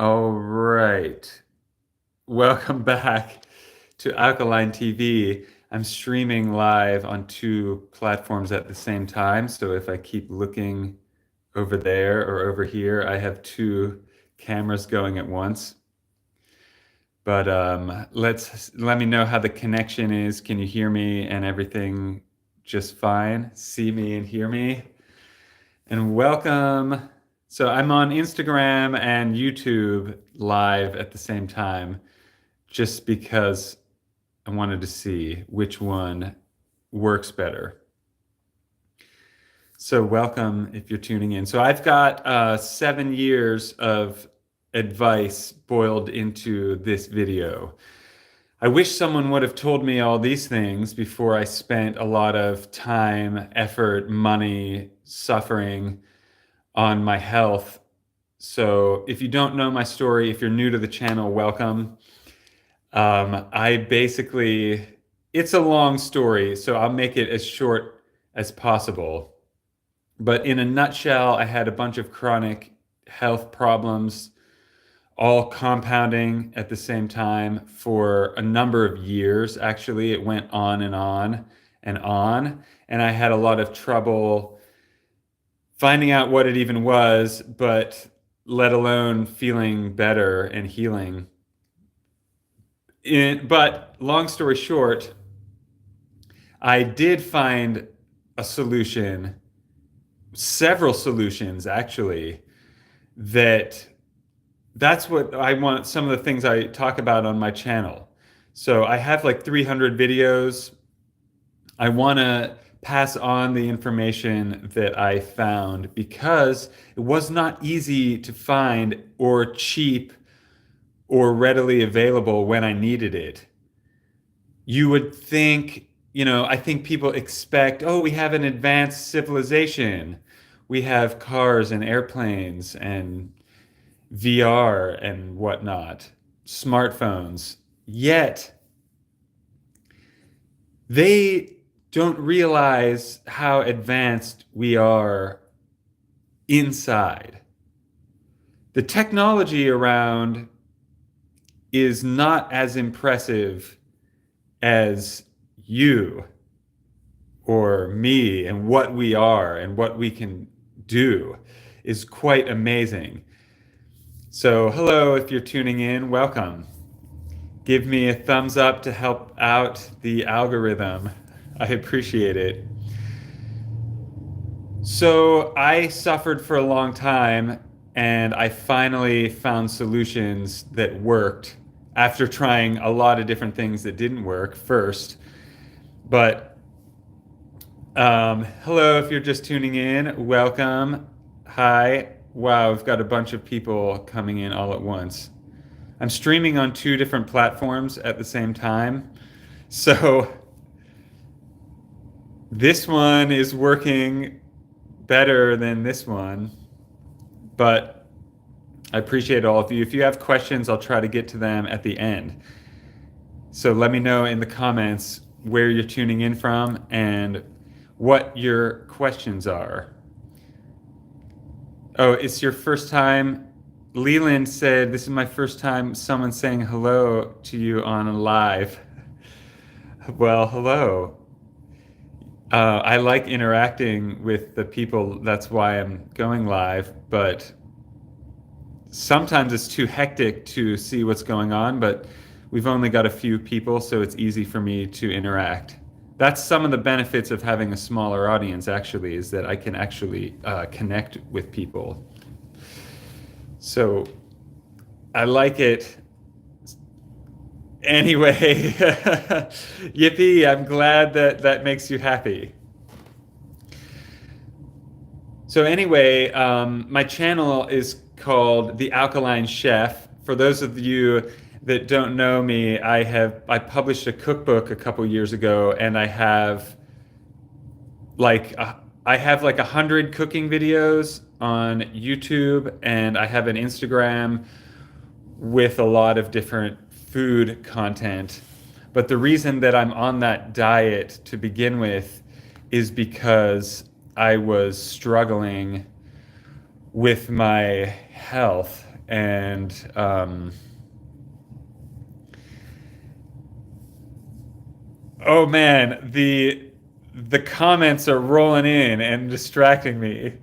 All right. Welcome back to Alkaline TV. I'm streaming live on two platforms at the same time. So if I keep looking over there or over here, I have two cameras going at once. But let me know how the connection is. Can you hear me and everything just fine? See me and hear me? And welcome. So I'm on Instagram and YouTube live at the same time, just because I wanted to see which one works better. So welcome if you're tuning in. So I've got 7 years of advice boiled into this video. I wish someone would have told me all these things before I spent a lot of time, effort, money, suffering on my health. So if you don't know my story, if you're new to the channel, welcome. It's a long story, so I'll make it as short as possible. But in a nutshell, I had a bunch of chronic health problems, all compounding at the same time for a number of years. Actually, it went on and on and on. And I had a lot of trouble finding out what it even was, but let alone feeling better and healing. But long story short, I did find a solution, several solutions actually, that's what I want, some of the things I talk about on my channel. So I have like 300 videos. I want to pass on the information that I found because it was not easy to find or cheap or readily available when I needed it. You would think, I think people expect, oh, we have an advanced civilization. We have cars and airplanes and VR and whatnot, smartphones. Yet, they don't realize how advanced we are inside. The technology around is not as impressive as you or me, and what we are and what we can do is quite amazing. So hello, if you're tuning in, welcome. Give me a thumbs up to help out the algorithm. I appreciate it. So I suffered for a long time, and I finally found solutions that worked after trying a lot of different things that didn't work first. But hello, if you're just tuning in, welcome. Hi. Wow, we've got a bunch of people coming in all at once. I'm streaming on two different platforms at the same time. So this one is working better than this one, but I appreciate all of you. If you have questions, I'll try to get to them at the end. So let me know in the comments where you're tuning in from and what your questions are. Oh, it's your first time. Leland said, this is my first time someone saying hello to you on a live. Well, hello. I like interacting with the people. That's why I'm going live, but sometimes it's too hectic to see what's going on, but we've only got a few people, so it's easy for me to interact. That's some of the benefits of having a smaller audience, actually, is that I can actually connect with people. So I like it. Anyway, yippee, I'm glad that that makes you happy. So anyway, my channel is called The Alkaline Chef. For those of you that don't know me, I published a cookbook a couple years ago, and I have like 100 cooking videos on YouTube, and I have an Instagram with a lot of different food content. But the reason that I'm on that diet to begin with is because I was struggling with my health And oh man, the comments are rolling in and distracting me.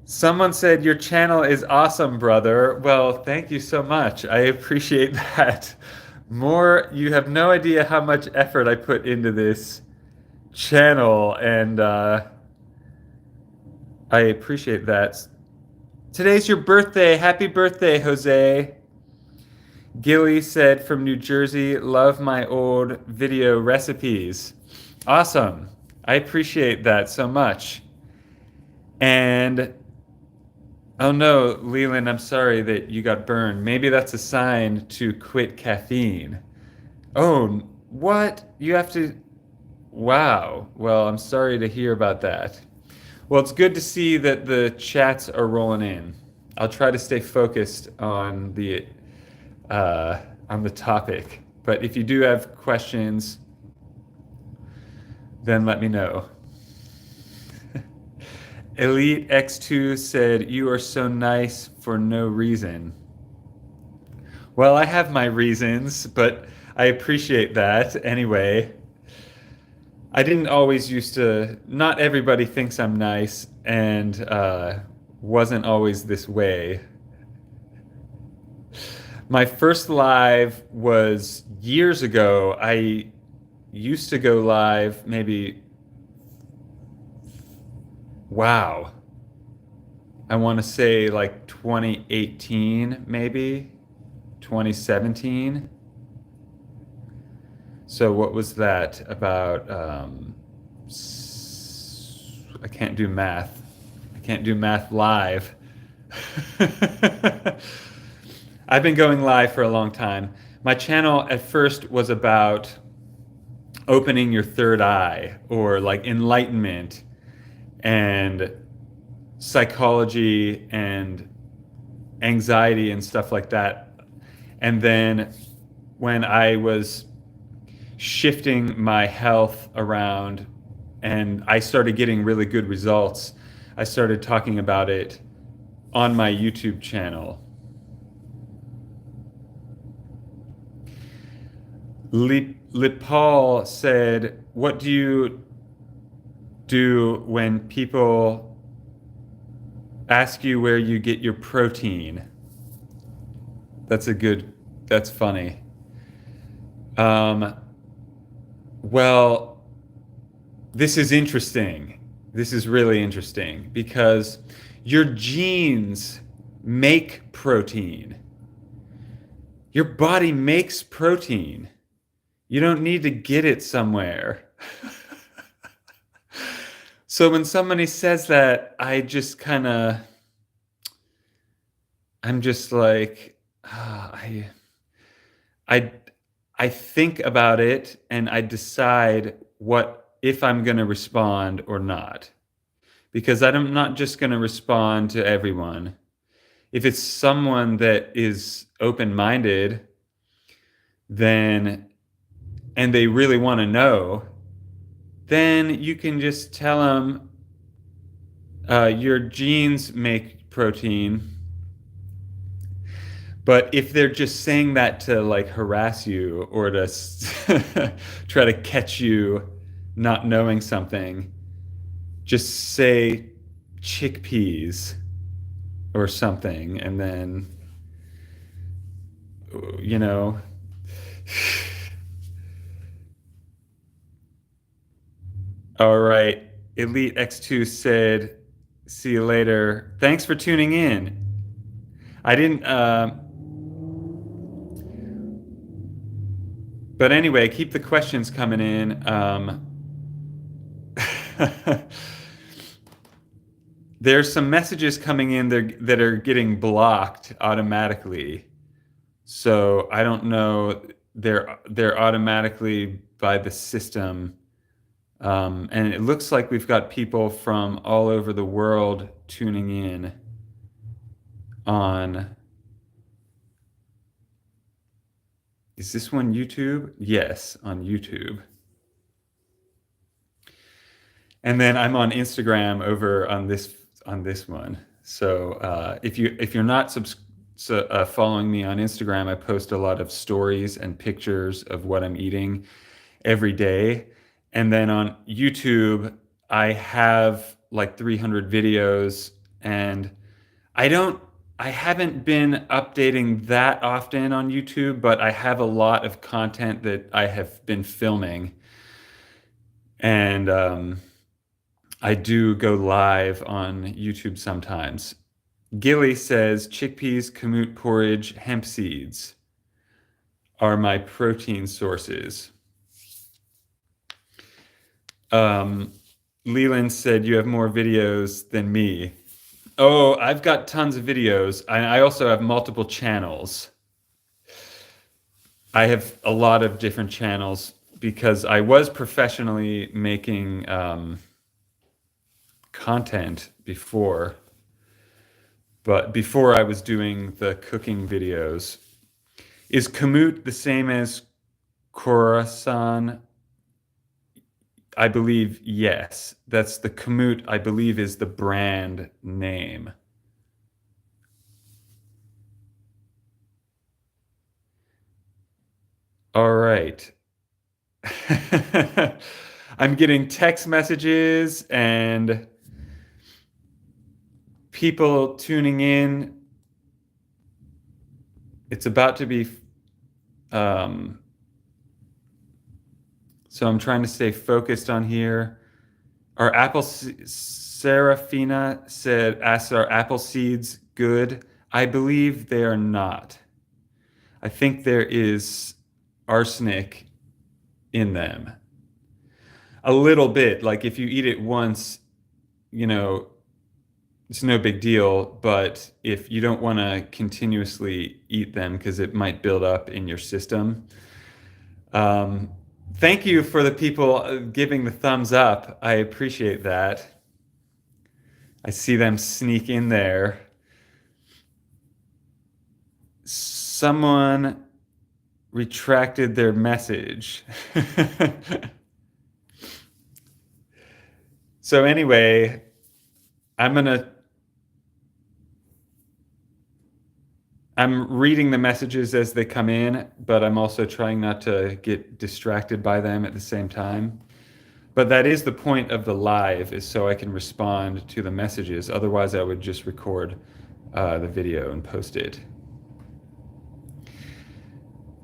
Someone said your channel is awesome, brother. Well, thank you so much. I appreciate that. You have no idea how much effort I put into this channel, and I appreciate that. Today's your birthday. Happy birthday, Jose. Gilly said from New Jersey, love my old video recipes. Awesome. I appreciate that so much. And oh no, Leland, I'm sorry that you got burned. Maybe that's a sign to quit caffeine. Oh, what? You have to. Wow. Well, I'm sorry to hear about that. Well, it's good to see that the chats are rolling in. I'll try to stay focused on the topic. But if you do have questions, then let me know. Elite X2 said, "You are so nice for no reason." Well, I have my reasons, but I appreciate that anyway. I didn't always used to, not everybody thinks I'm nice, and wasn't always this way. My first live was years ago. I used to go live maybe, wow, I want to say like 2018, maybe 2017. So what was that about? I can't do math. I can't do math live. I've been going live for a long time. My channel at first was about opening your third eye, or like enlightenment and psychology and anxiety and stuff like that. And then when I was shifting my health around and I started getting really good results, I started talking about it on my YouTube channel. Lipal said, what do you do when people ask you where you get your protein? That's funny. Well, this is interesting. This is really interesting because your genes make protein. Your body makes protein. You don't need to get it somewhere. So when somebody says that, I'm just like, I think about it and I decide if I'm going to respond or not. Because I'm not just going to respond to everyone. If it's someone that is open-minded, and they really want to know, then you can just tell them your genes make protein. But if they're just saying that to like harass you or to try to catch you not knowing something, just say chickpeas or something, and then, you know. All right. Elite X2 said, see you later. Thanks for tuning in. I didn't, but anyway, keep the questions coming in. There's some messages coming in there that are getting blocked automatically. So I don't know, they're automatically by the system. And it looks like we've got people from all over the world tuning in on. Is this one YouTube? Yes, on YouTube. And then I'm on Instagram over on this one. So if you're not following me on Instagram, I post a lot of stories and pictures of what I'm eating every day. And then on YouTube, I have like 300 videos, and I don't, I haven't been updating that often on YouTube, but I have a lot of content that I have been filming. And I do go live on YouTube sometimes. Gilly says chickpeas, kamut porridge, hemp seeds are my protein sources. Leland said you have more videos than me. Oh, I've got tons of videos. I also have multiple channels. I have a lot of different channels because I was professionally making content before. But before I was doing the cooking videos. Is kamut the same as Khorasan? I believe yes. That's the kamut, I believe, is the brand name. All right. I'm getting text messages and people tuning in. It's about to be so I'm trying to stay focused on here. Our Serafina said, "Ask are apple seeds good?" I believe they are not. I think there is arsenic in them. A little bit, like if you eat it once, you know, it's no big deal. But if you don't want to continuously eat them because it might build up in your system. Thank you for the people giving the thumbs up. I appreciate that. I see them sneak in there. Someone retracted their message. So anyway, I'm reading the messages as they come in, but I'm also trying not to get distracted by them at the same time. But that is the point of the live, is so I can respond to the messages. Otherwise, I would just record the video and post it.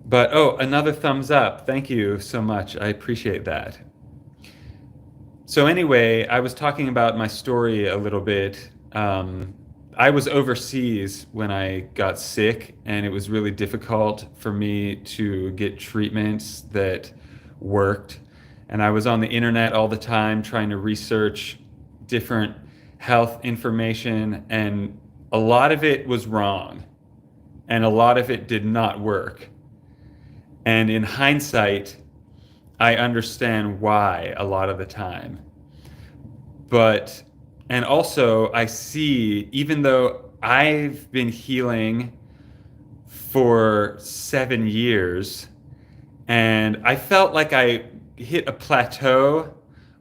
But, oh, another thumbs up. Thank you so much. I appreciate that. So anyway, I was talking about my story a little bit. I was overseas when I got sick, and it was really difficult for me to get treatments that worked. And I was on the internet all the time trying to research different health information, and a lot of it was wrong, and a lot of it did not work. And in hindsight, I understand why a lot of the time. And also I see, even though I've been healing for 7 years, and I felt like I hit a plateau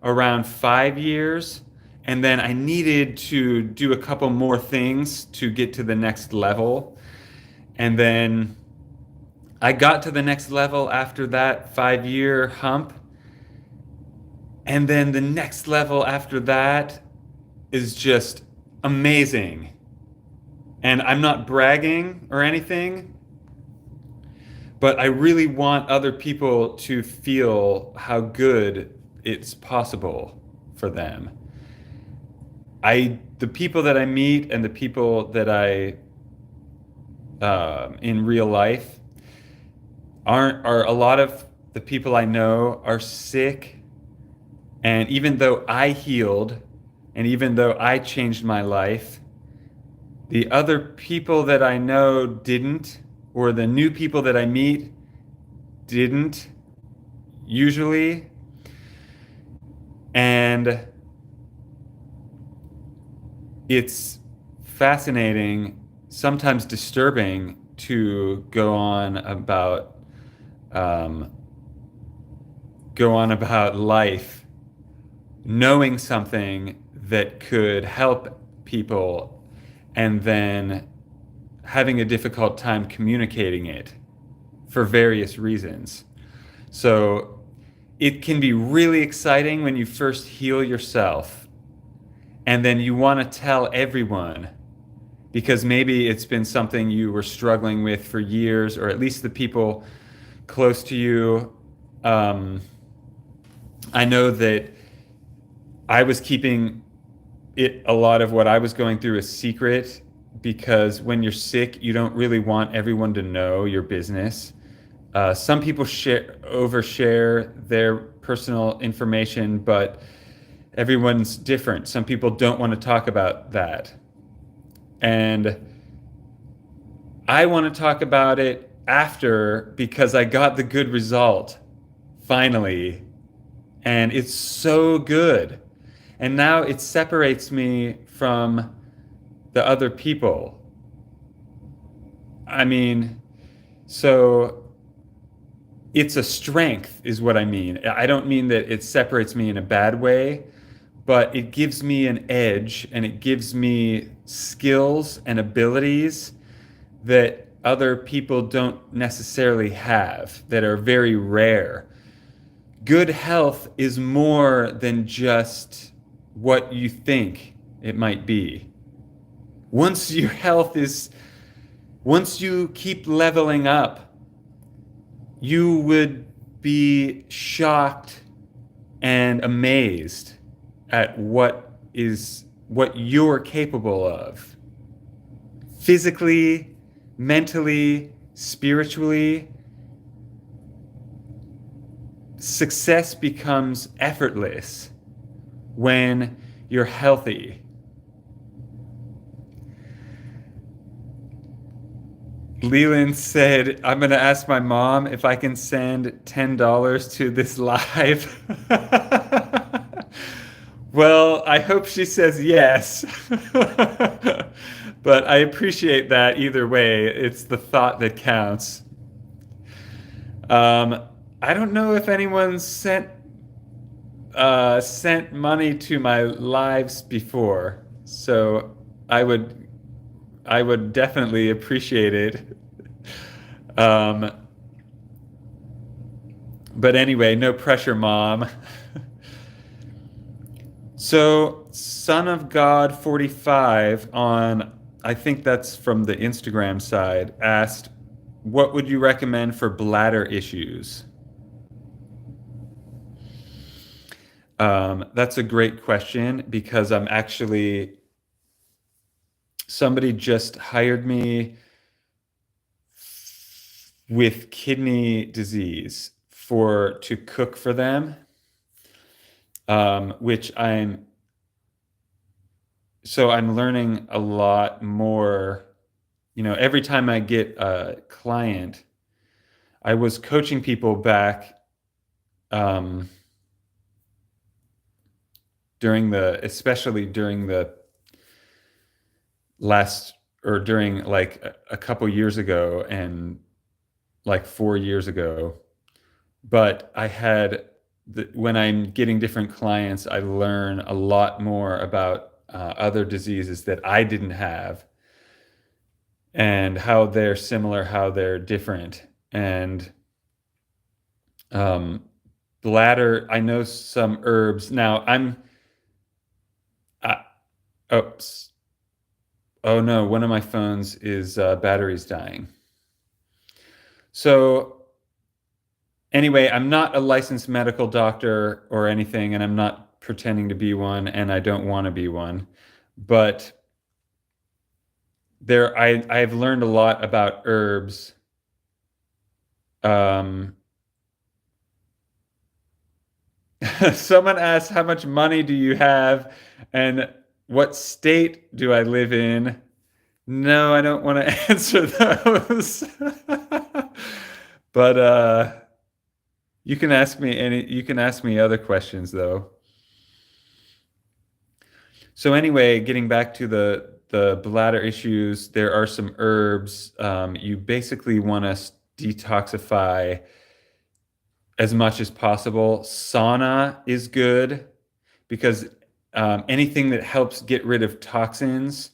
around 5 years, and then I needed to do a couple more things to get to the next level. And then I got to the next level after that 5-year hump. And then the next level after that is just amazing. And I'm not bragging or anything, but I really want other people to feel how good it's possible for them. The people that I meet and the people that I in real life are a lot of the people I know are sick, and even though I healed and even though I changed my life, the other people that I know didn't, or the new people that I meet didn't usually. And it's fascinating, sometimes disturbing, to go on about life knowing something that could help people, and then having a difficult time communicating it for various reasons. So it can be really exciting when you first heal yourself, and then you want to tell everyone because maybe it's been something you were struggling with for years, or at least the people close to you. I know that I was keeping a lot of what I was going through a secret because when you're sick, you don't really want everyone to know your business. Some people overshare their personal information, but everyone's different. Some people don't want to talk about that. And I want to talk about it after because I got the good result finally. And it's so good. And now it separates me from the other people. I mean, so it's a strength, is what I mean. I don't mean that it separates me in a bad way, but it gives me an edge and it gives me skills and abilities that other people don't necessarily have, that are very rare. Good health is more than just what you think it might be. Once your health is, once you keep leveling up, you would be shocked and amazed at what you're capable of. Physically, mentally, spiritually, success becomes effortless when you're healthy. Leland said, I'm going to ask my mom if I can send $10 to this live. Well, I hope she says yes. But I appreciate that either way. It's the thought that counts. I don't know if anyone's sent money to my lives before, so I would definitely appreciate it. But anyway, no pressure, Mom. So, Son of God 45 on, I think that's from the Instagram side, asked, what would you recommend for bladder issues? That's a great question because somebody just hired me with kidney disease to cook for them, which I'm learning a lot more. You know, every time I get a client, I was coaching people back especially during the during like a couple years ago and like 4 years ago. But when I'm getting different clients, I learn a lot more about other diseases that I didn't have and how they're similar, how they're different. And bladder, I know some herbs. Now oops. Oh no, one of my phones is battery's dying. So anyway, I'm not a licensed medical doctor or anything, and I'm not pretending to be one, and I don't want to be one. But I've learned a lot about herbs. Someone asked, how much money do you have and what state do I live in? No, I don't want to answer those. But you can ask me other questions though. So anyway, getting back to the bladder issues, there are some herbs. You basically want to detoxify as much as possible. Sauna is good because anything that helps get rid of toxins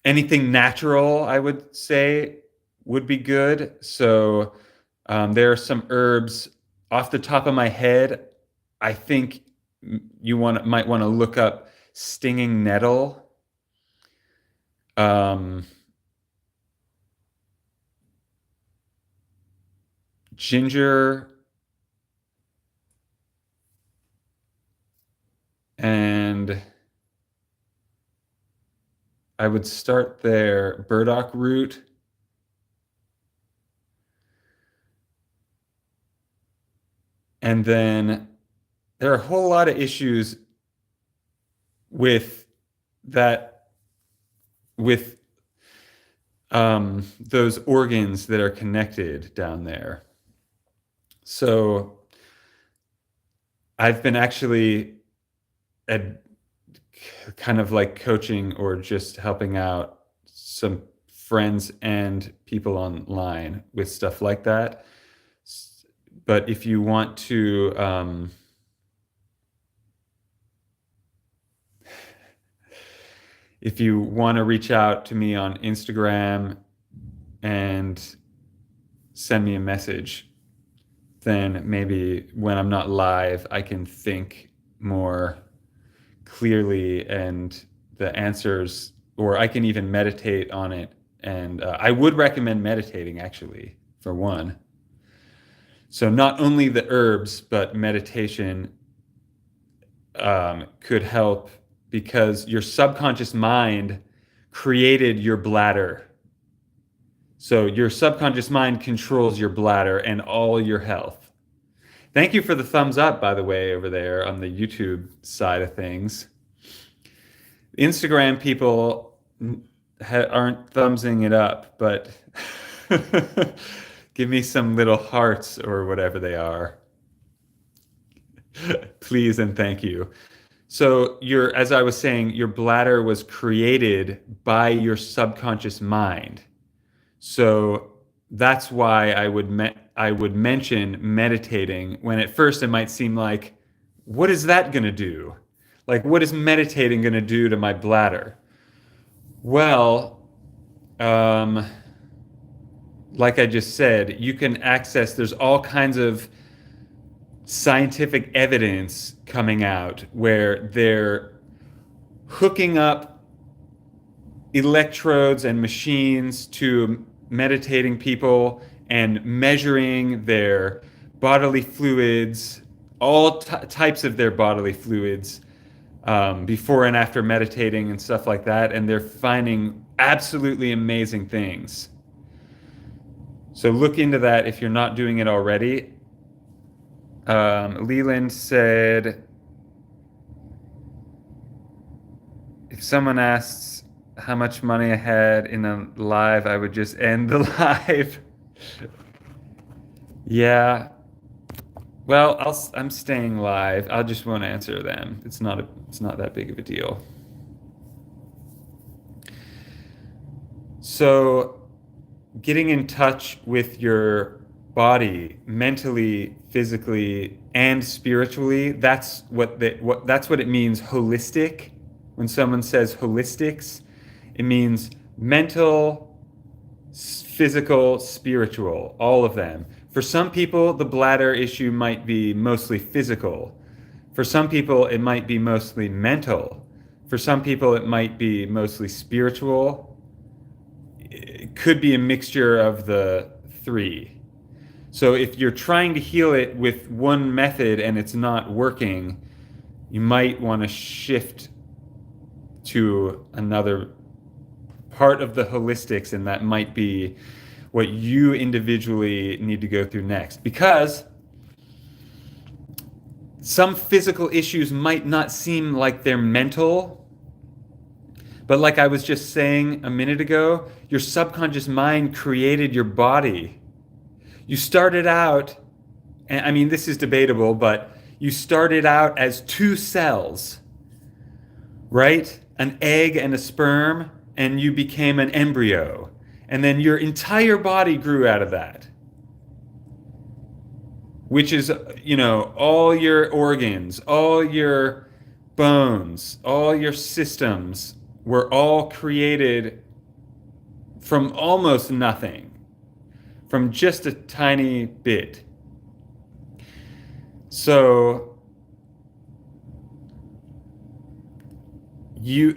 anything natural, I would say, would be good. So there are some herbs off the top of my head. I think might want to look up stinging nettle, um, ginger, and I would start there. Burdock root. And then there are a whole lot of issues with that, with those organs that are connected down there. So I've been actually kind of like coaching or just helping out some friends and people online with stuff like that. But if you want to, if you want to reach out to me on Instagram and send me a message, then maybe when I'm not live, I can think more clearly and the answers, or I can even meditate on it. And I would recommend meditating, actually, for one. So not only the herbs, but meditation could help, because your subconscious mind created your bladder. So your subconscious mind controls your bladder and all your health. Thank you for the thumbs up, by the way, over there on the YouTube side of things. Instagram people aren't thumbsing it up, but give me some little hearts or whatever they are. Please and thank you. So as I was saying, your bladder was created by your subconscious mind. So that's why I would mention meditating, when at first it might seem like, what is that going to do? Like, what is meditating going to do to my bladder? Well, like I just said, you can access, there's all kinds of scientific evidence coming out where they're hooking up electrodes and machines to meditating people and measuring their bodily fluids, all types of their bodily fluids, before and after meditating and stuff like that. And they're finding absolutely amazing things. So look into that if you're not doing it already. Leland said, if someone asks how much money I had in a live, I would just end the live. Yeah. Well, I'm staying live. I just won't answer them. It's not that big of a deal. So, getting in touch with your body, mentally, physically, and spiritually, that's what it means, holistic. When someone says holistics, it means mental, physical, spiritual, all of them. For some people, the bladder issue might be mostly physical. For some people, it might be mostly mental. For some people, it might be mostly spiritual. It could be a mixture of the three. So if you're trying to heal it with one method and it's not working, you might want to shift to another part of the holistics, and that might be what you individually need to go through next. Because some physical issues might not seem like they're mental, but like I was just saying a minute ago, your subconscious mind created your body. You started out, and I mean, this is debatable, but you started out as two cells, right? An egg and a sperm, and you became an embryo. And then your entire body grew out of that, which is, all your organs, all your bones, all your systems were all created from almost nothing, from just a tiny bit. So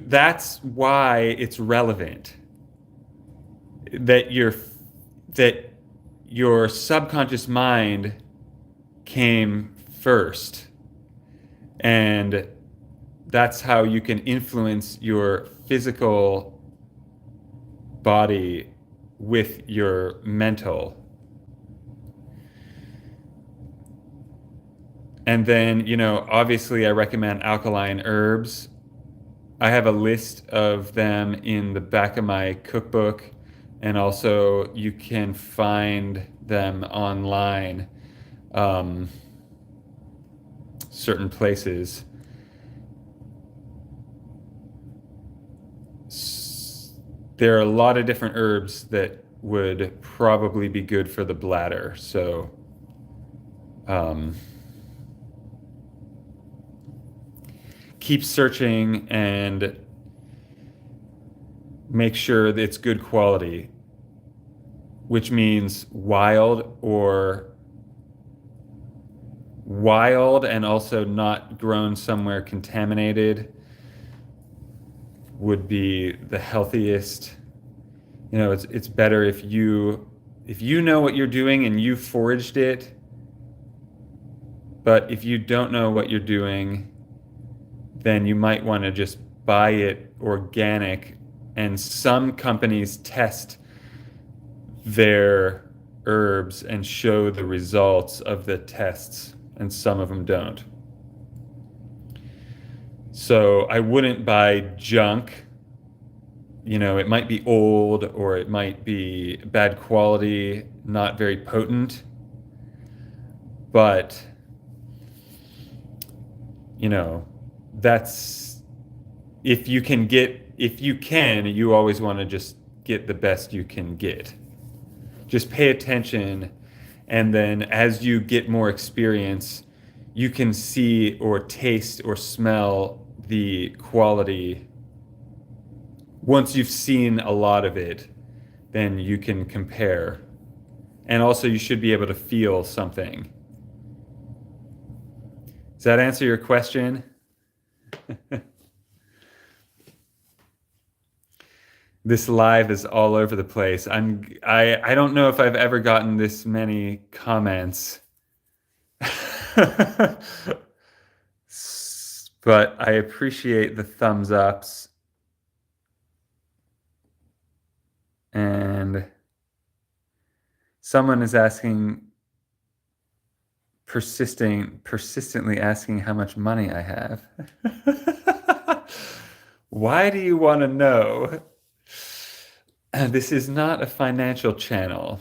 that's why it's relevant that your subconscious mind came first, and that's how you can influence your physical body with your mental. And then, obviously I recommend alkaline herbs. I have a list of them in the back of my cookbook, and also you can find them online, certain places. There are a lot of different herbs that would probably be good for the bladder. So, keep searching and make sure that it's good quality, which means wild and also not grown somewhere contaminated would be the healthiest. It's better if you know what you're doing and you foraged it. But if you don't know what you're doing, then you might want to just buy it organic. And some companies test their herbs and show the results of the tests, and some of them don't. So I wouldn't buy junk. It might be old, or it might be bad quality, not very potent. But, that's, if you can, you always want to just get the best you can get. Just pay attention, and then as you get more experience, you can see or taste or smell the quality. Once you've seen a lot of it, then you can compare. And also you should be able to feel something. Does that answer your question? This live is all over the place. I don't know if I've ever gotten this many comments. But I appreciate the thumbs ups. And someone is persistently asking how much money I have. Why do you want to know? This is not a financial channel.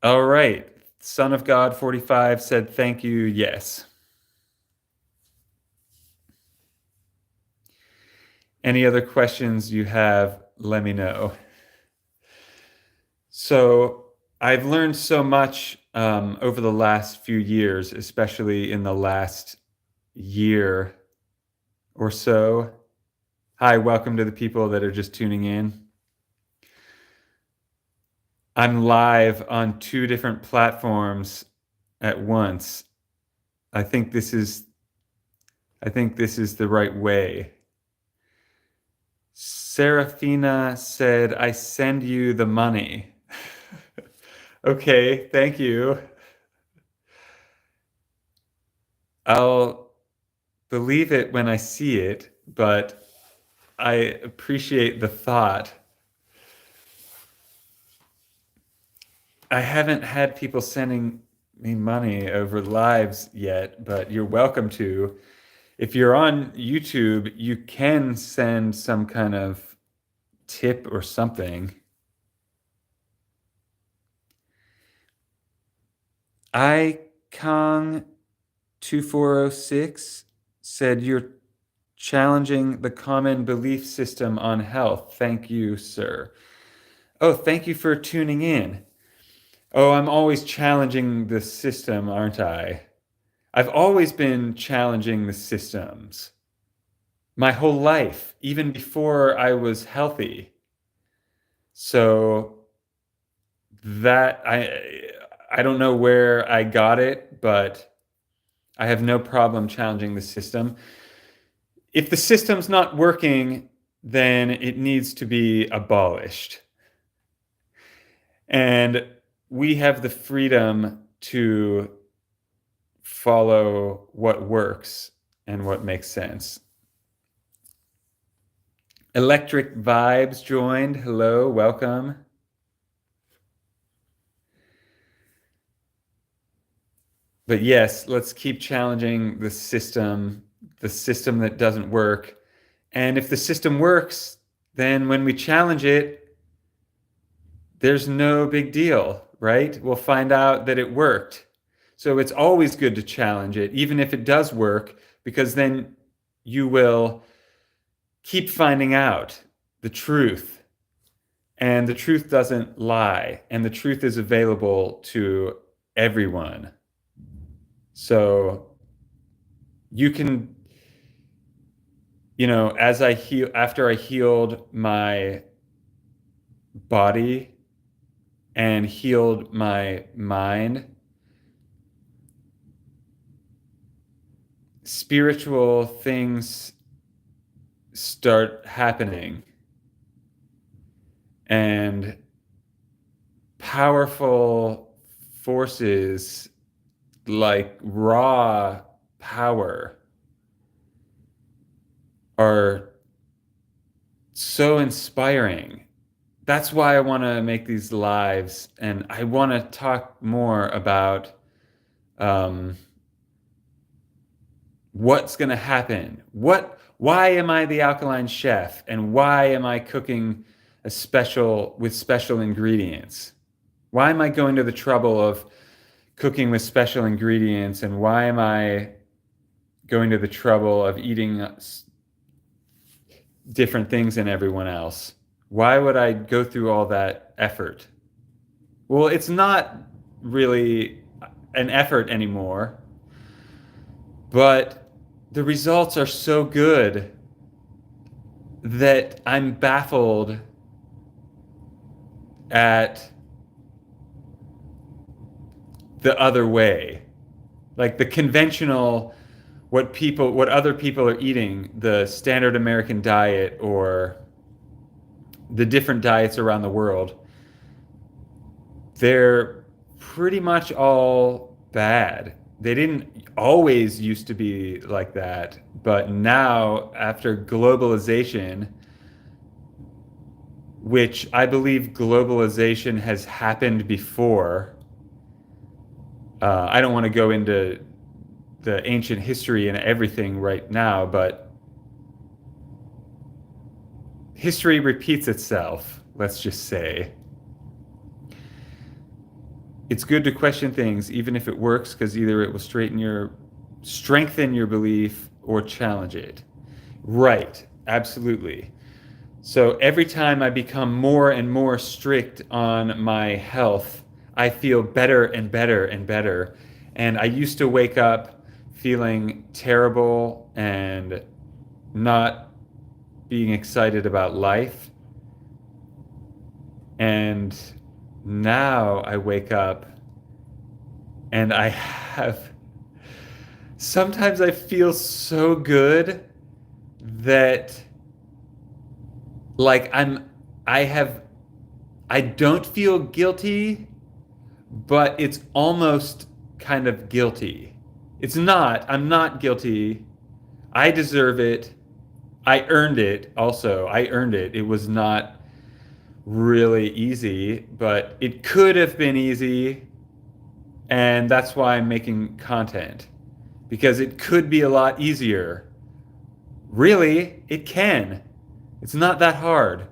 All right. Son of God 45 said thank you. Yes. Any other questions you have, let me know. So I've learned so much over the last few years, especially in the last year or so. Hi, welcome to the people that are just tuning in. I'm live on 2 different platforms at once. I think this is the right way. Serafina said, I send you the money. Okay, thank you. I'll believe it when I see it, but I appreciate the thought. I haven't had people sending me money over lives yet, but you're welcome to. If you're on YouTube, you can send some kind of tip or something. iKong2406 said you're challenging the common belief system on health. Thank you, sir. Oh, thank you for tuning in. Oh, I'm always challenging the system, aren't I? I've always been challenging the systems my whole life, even before I was healthy. So that I don't know where I got it, but I have no problem challenging the system. If the system's not working, then it needs to be abolished. And we have the freedom to follow what works and what makes sense. Electric Vibes joined. Hello, welcome. But yes, let's keep challenging the system that doesn't work. And if the system works, then when we challenge it, there's no big deal, right? We'll find out that it worked. So it's always good to challenge it, even if it does work, because then you will keep finding out the truth. And the truth doesn't lie, and the truth is available to everyone. So you can, as after I healed my body and healed my mind, spiritual things start happening, and powerful forces like raw power are so inspiring. That's why I want to make these lives, and I want to talk more about what's going to happen. Why am I the Alkaline Chef, and why am I cooking with special ingredients? Why am I going to the trouble of cooking with special ingredients, and why am I going to the trouble of eating different things than everyone else? Why would I go through all that effort? Well, it's not really an effort anymore, but the results are so good that I'm baffled at the other way. Like the conventional, what other people are eating, the standard American diet or the different diets around the world, they're pretty much all bad. They didn't always used to be like that, but now after globalization, which I believe globalization has happened before. I don't want to go into the ancient history and everything right now, but history repeats itself, let's just say. It's good to question things, even if it works, because either it will strengthen your belief or challenge it. Right, absolutely. So every time I become more and more strict on my health, I feel better and better and better. And I used to wake up feeling terrible and not being excited about life. And now I wake up and sometimes I feel so good that like I don't feel guilty, but it's almost kind of guilty. I'm not guilty. I deserve it. I earned it also. I earned it. It was not really easy, but it could have been easy. And that's why I'm making content, because it could be a lot easier. Really, it can. It's not that hard.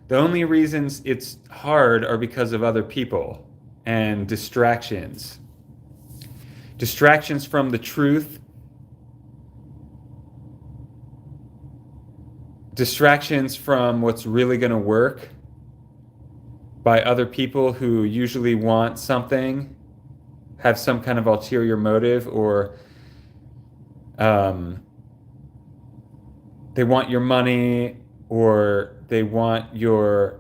The only reasons it's hard are because of other people and distractions. Distractions from the truth. Distractions from what's really going to work by other people who usually want something, have some kind of ulterior motive, or um, they want your money or they want your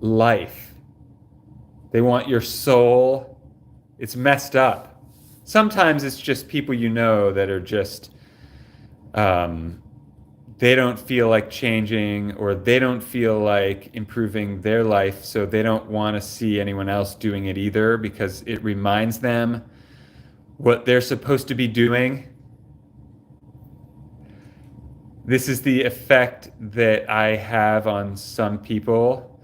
life. They want your soul. It's messed up. Sometimes it's just people you know that are just, um, they don't feel like changing or they don't feel like improving their life. So they don't want to see anyone else doing it either because it reminds them what they're supposed to be doing. This is the effect that I have on some people.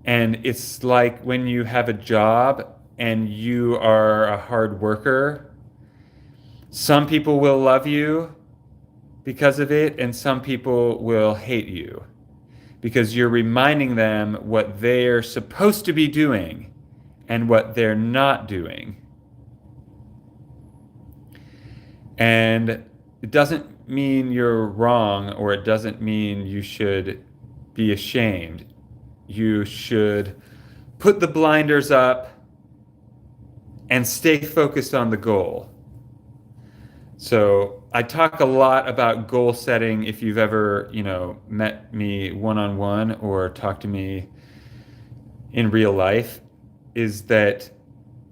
And it's like when you have a job and you are a hard worker, some people will love you because of it, and some people will hate you because you're reminding them what they're supposed to be doing and what they're not doing. And it doesn't mean you're wrong or it doesn't mean you should be ashamed. You should put the blinders up and stay focused on the goal. So I talk a lot about goal setting. If you've ever, met me one-on-one or talked to me in real life, is that,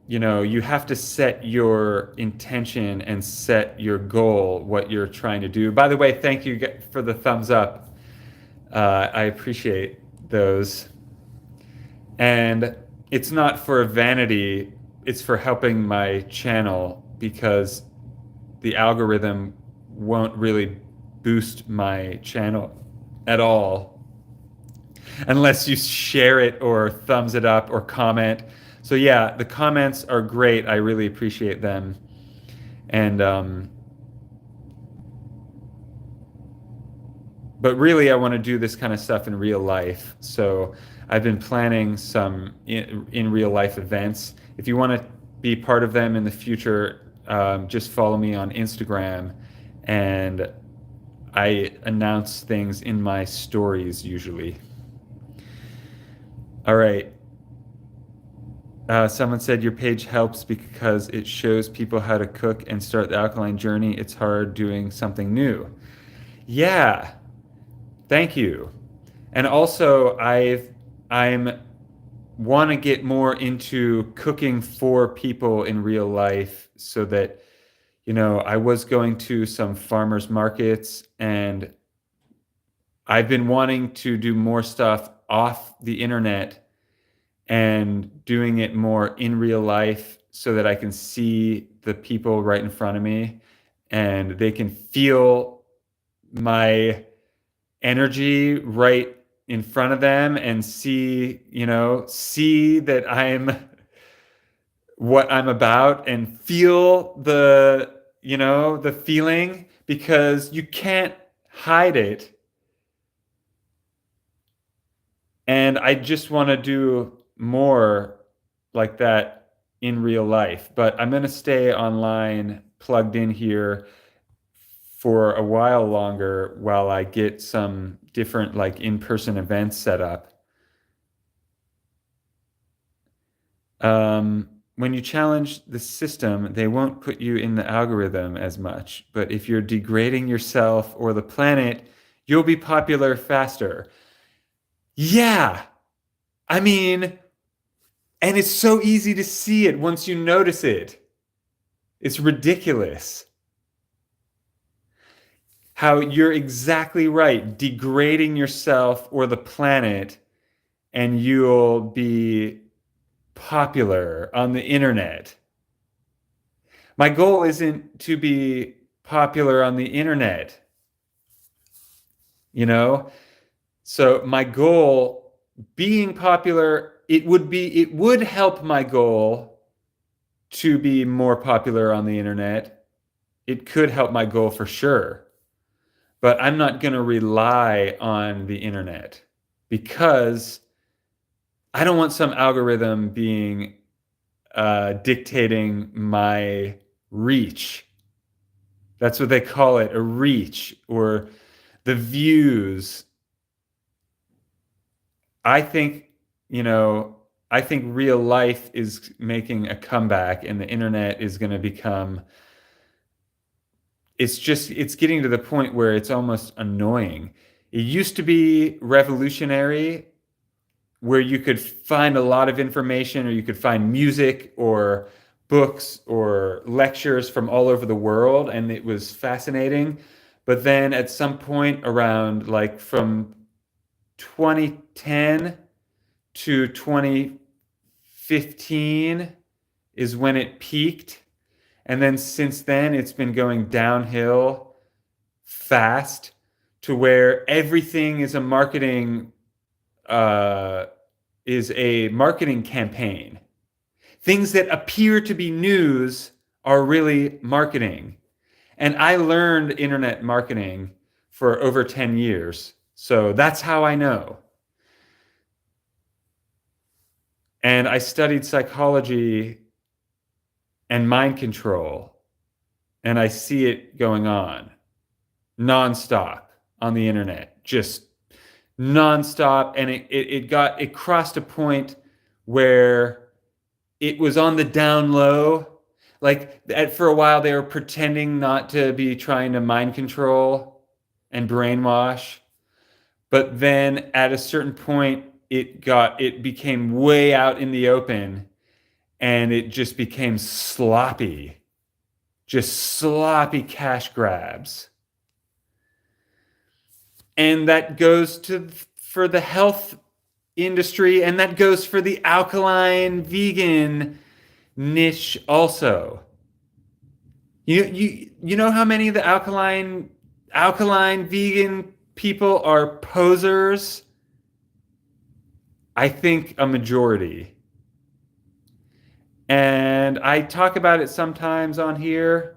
you have to set your intention and set your goal, what you're trying to do. By the way, thank you for the thumbs up. I appreciate those. And it's not for vanity, it's for helping my channel because the algorithm won't really boost my channel at all unless you share it or thumbs it up or comment. So yeah, the comments are great. I really appreciate them. And but really I want to do this kind of stuff in real life. So I've been planning some in real life events. If you want to be part of them in the future, just follow me on Instagram, and I announce things in my stories usually. All right. Someone said your page helps because it shows people how to cook and start the alkaline journey. It's hard doing something new. Yeah, thank you. And also, I'm want to get more into cooking for people in real life so that, I was going to some farmers markets and I've been wanting to do more stuff off the internet and doing it more in real life so that I can see the people right in front of me and they can feel my energy right in front of them and see that I'm what I'm about and feel the feeling because you can't hide it. And I just want to do more like that in real life. But I'm going to stay online, plugged in here for a while longer while I get some different like in-person events set up. When you challenge the system, they won't put you in the algorithm as much. But if you're degrading yourself or the planet, you'll be popular faster. Yeah. I mean, and it's so easy to see it once you notice it. It's ridiculous. How you're exactly right, degrading yourself or the planet, and you'll be popular on the internet. My goal isn't to be popular on the internet, So my goal, being popular, it would help my goal to be more popular on the internet. It could help my goal for sure. But I'm not going to rely on the internet because I don't want some algorithm being dictating my reach. That's what they call it, a reach, or the views. I think real life is making a comeback and the internet is going to become it's getting to the point where it's almost annoying. It used to be revolutionary, where you could find a lot of information, or you could find music or books or lectures from all over the world, and it was fascinating. But then at some point around, like, from 2010 to 2015 is when it peaked. And then since then, it's been going downhill fast, to where everything is a marketing campaign. Things that appear to be news are really marketing. And I learned internet marketing for over 10 years. So that's how I know. And I studied psychology and mind control, and I see it going on nonstop on the internet, just nonstop. And it crossed a point where it was on the down low. Like, for a while, they were pretending not to be trying to mind control and brainwash. But then at a certain point, it became way out in the open, and it just became sloppy, just sloppy cash grabs. And that goes for the health industry, and that goes for the alkaline vegan niche also. You know how many of the alkaline vegan people are posers? I think a majority. And I talk about it sometimes on here,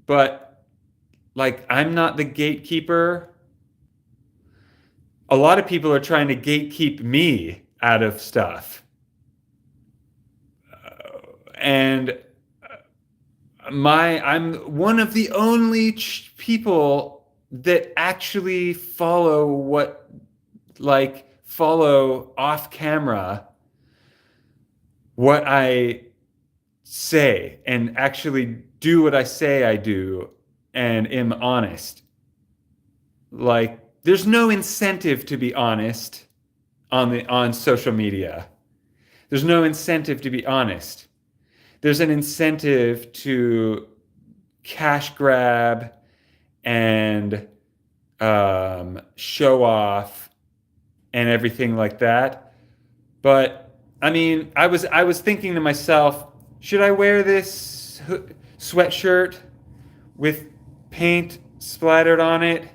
but, like, I'm not the gatekeeper. A lot of people are trying to gatekeep me out of stuff. And I'm one of the only people that actually follow off camera what I say, and actually do what I say I do, and am honest. Like, there's no incentive to be honest on social media. There's no incentive to be honest. There's an incentive to cash grab and show off and everything like that. But I mean, I was thinking to myself, should I wear this sweatshirt with paint splattered on it,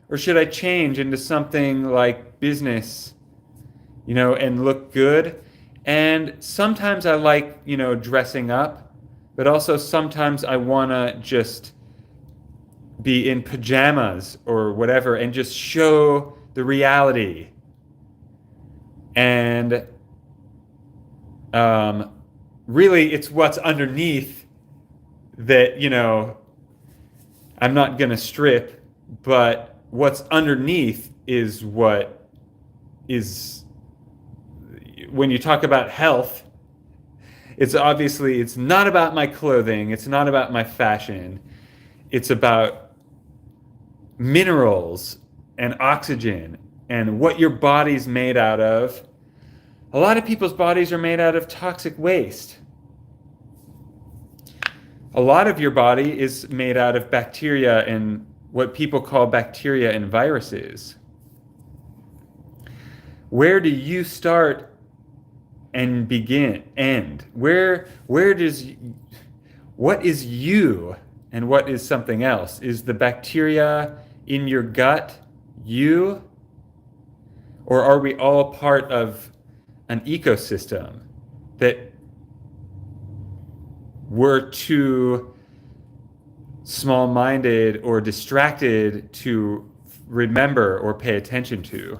or should I change into something like business, and look good? And sometimes I like, dressing up, but also sometimes I want to just be in pajamas or whatever and just show the reality. And really, it's what's underneath that, I'm not going to strip, but what's underneath is what is, when you talk about health, it's not about my clothing, it's not about my fashion, it's about minerals and oxygen and what your body's made out of. A lot of people's bodies are made out of toxic waste. A lot of your body is made out of bacteria and what people call bacteria and viruses. Where do you start and end? What is you and what is something else? Is the bacteria in your gut you? Or are we all part of an ecosystem that we're too small-minded or distracted to remember or pay attention to?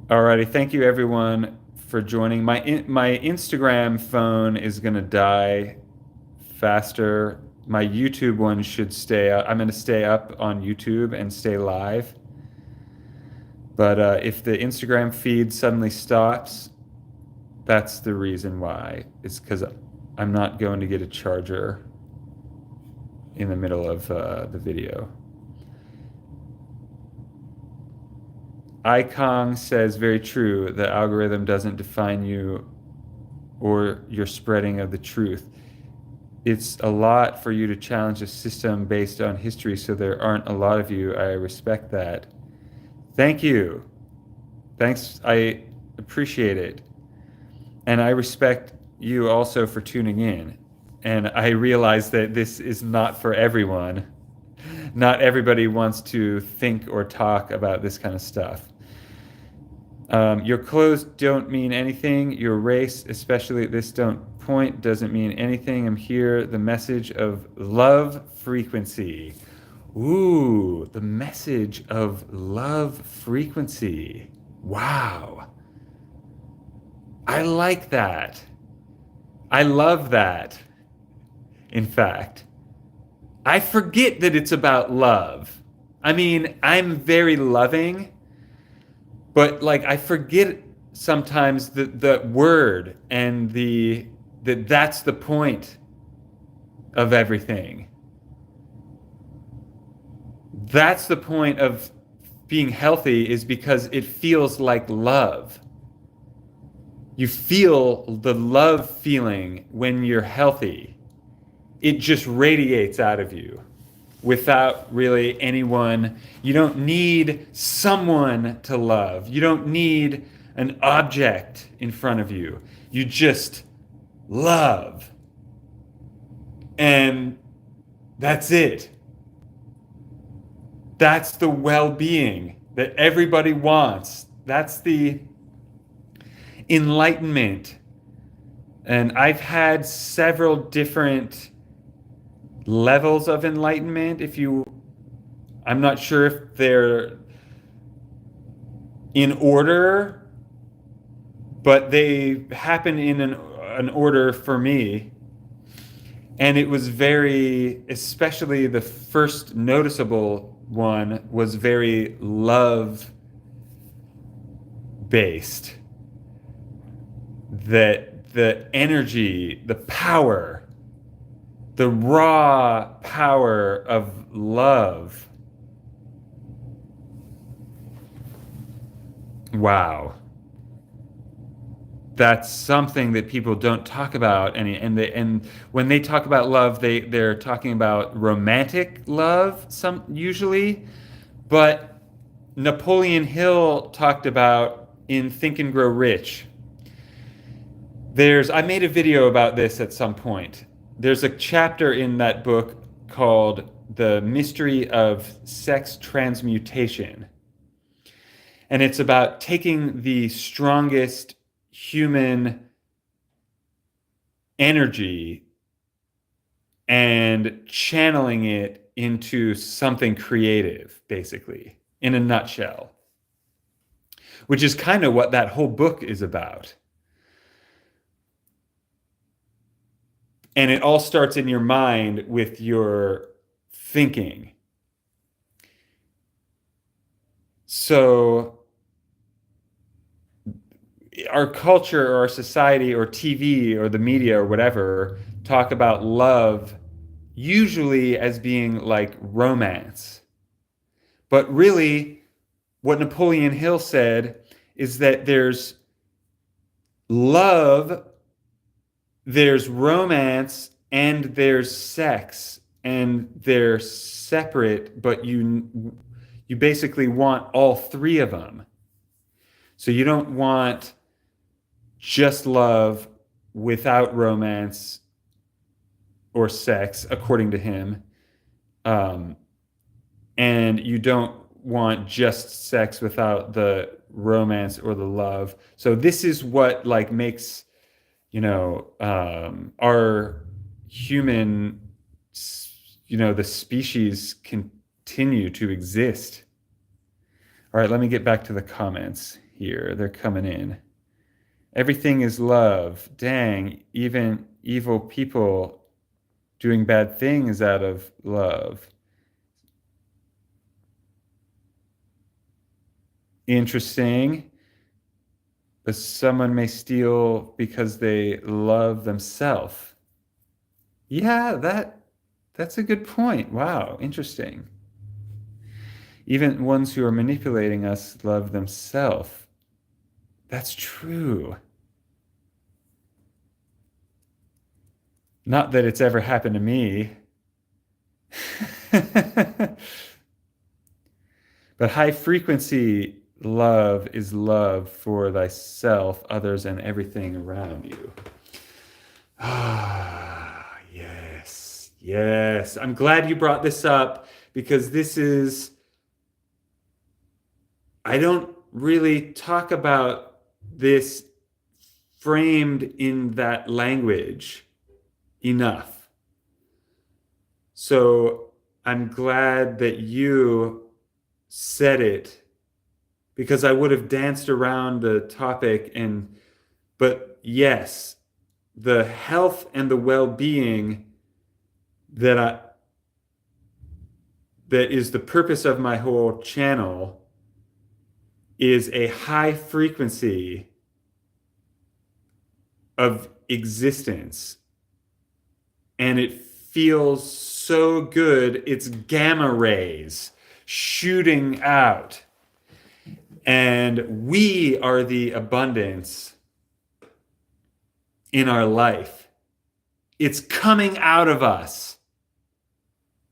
Alrighty, thank you everyone for joining. My Instagram phone is gonna die faster. My YouTube one should stay up. I'm gonna stay up on YouTube and stay live. But if the Instagram feed suddenly stops, that's the reason why. It's because I'm not going to get a charger in the middle of the video. Ikong says, very true, the algorithm doesn't define you or your spreading of the truth. It's a lot for you to challenge a system based on history, so there aren't a lot of you. I respect that. Thank you. Thanks. I appreciate it. And I respect you also for tuning in. And I realize that this is not for everyone. Not everybody wants to think or talk about this kind of stuff. Your clothes don't mean anything. Your race, especially at this point, doesn't mean anything. I'm here. The message of love frequency. Ooh, the message of love frequency. Wow. I like that. I love that. In fact, I forget that it's about love. I mean, I'm very loving, but like I forget sometimes the word and that's the point of everything. That's the point of being healthy, is because it feels like love. You feel the love feeling when you're healthy. It just radiates out of you without really anyone. You don't need someone to love. You don't need an object in front of you. You just love. And that's it. That's the well-being that everybody wants. That's the enlightenment. And I've had several different levels of enlightenment. I'm not sure if they're in order, but they happen in an order for me. And it was especially the first noticeable one was very love based. That the energy, the power, the raw power of love. Wow. That's something that people don't talk about, and when they talk about love, they're talking about romantic love usually, but Napoleon Hill talked about in Think and Grow Rich. I made a video about this at some point. There's a chapter in that book called The Mystery of Sex Transmutation. And it's about taking the strongest human energy and channeling it into something creative, basically, in a nutshell. Which is kind of what that whole book is about. And it all starts in your mind with your thinking. So our culture or our society or TV or the media or whatever talk about love usually as being like romance. But really, what Napoleon Hill said is that there's love, there's romance, and there's sex, and they're separate, but you basically want all three of them. So you don't want just love without romance or sex, according to him. And you don't want just sex without the romance or the love. So this is what like makes, our human, the species continue to exist. All right, let me get back to the comments here. They're coming in. Everything is love. Dang, even evil people doing bad things out of love. Interesting. But someone may steal because they love themselves. Yeah, that's a good point. Wow, interesting. Even ones who are manipulating us love themselves. That's true. Not that it's ever happened to me. But high frequency love is love for thyself, others, and everything around you. Ah, yes, yes. I'm glad you brought this up because I don't really talk about this framed in that language enough. So I'm glad that you said it because I would have danced around the topic but yes, the health and the well-being that I that is the purpose of my whole channel is a high frequency of existence. And it feels so good. It's gamma rays shooting out. And we are the abundance in our life. It's coming out of us.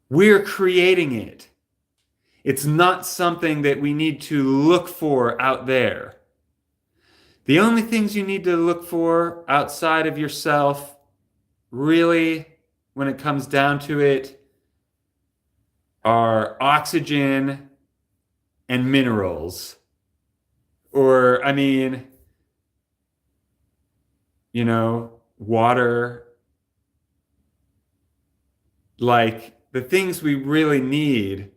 We're creating it. It's not something that we need to look for out there. The only things you need to look for outside of yourself, really, when it comes down to it, are oxygen and minerals. Or, I mean, water. Like the things we really need.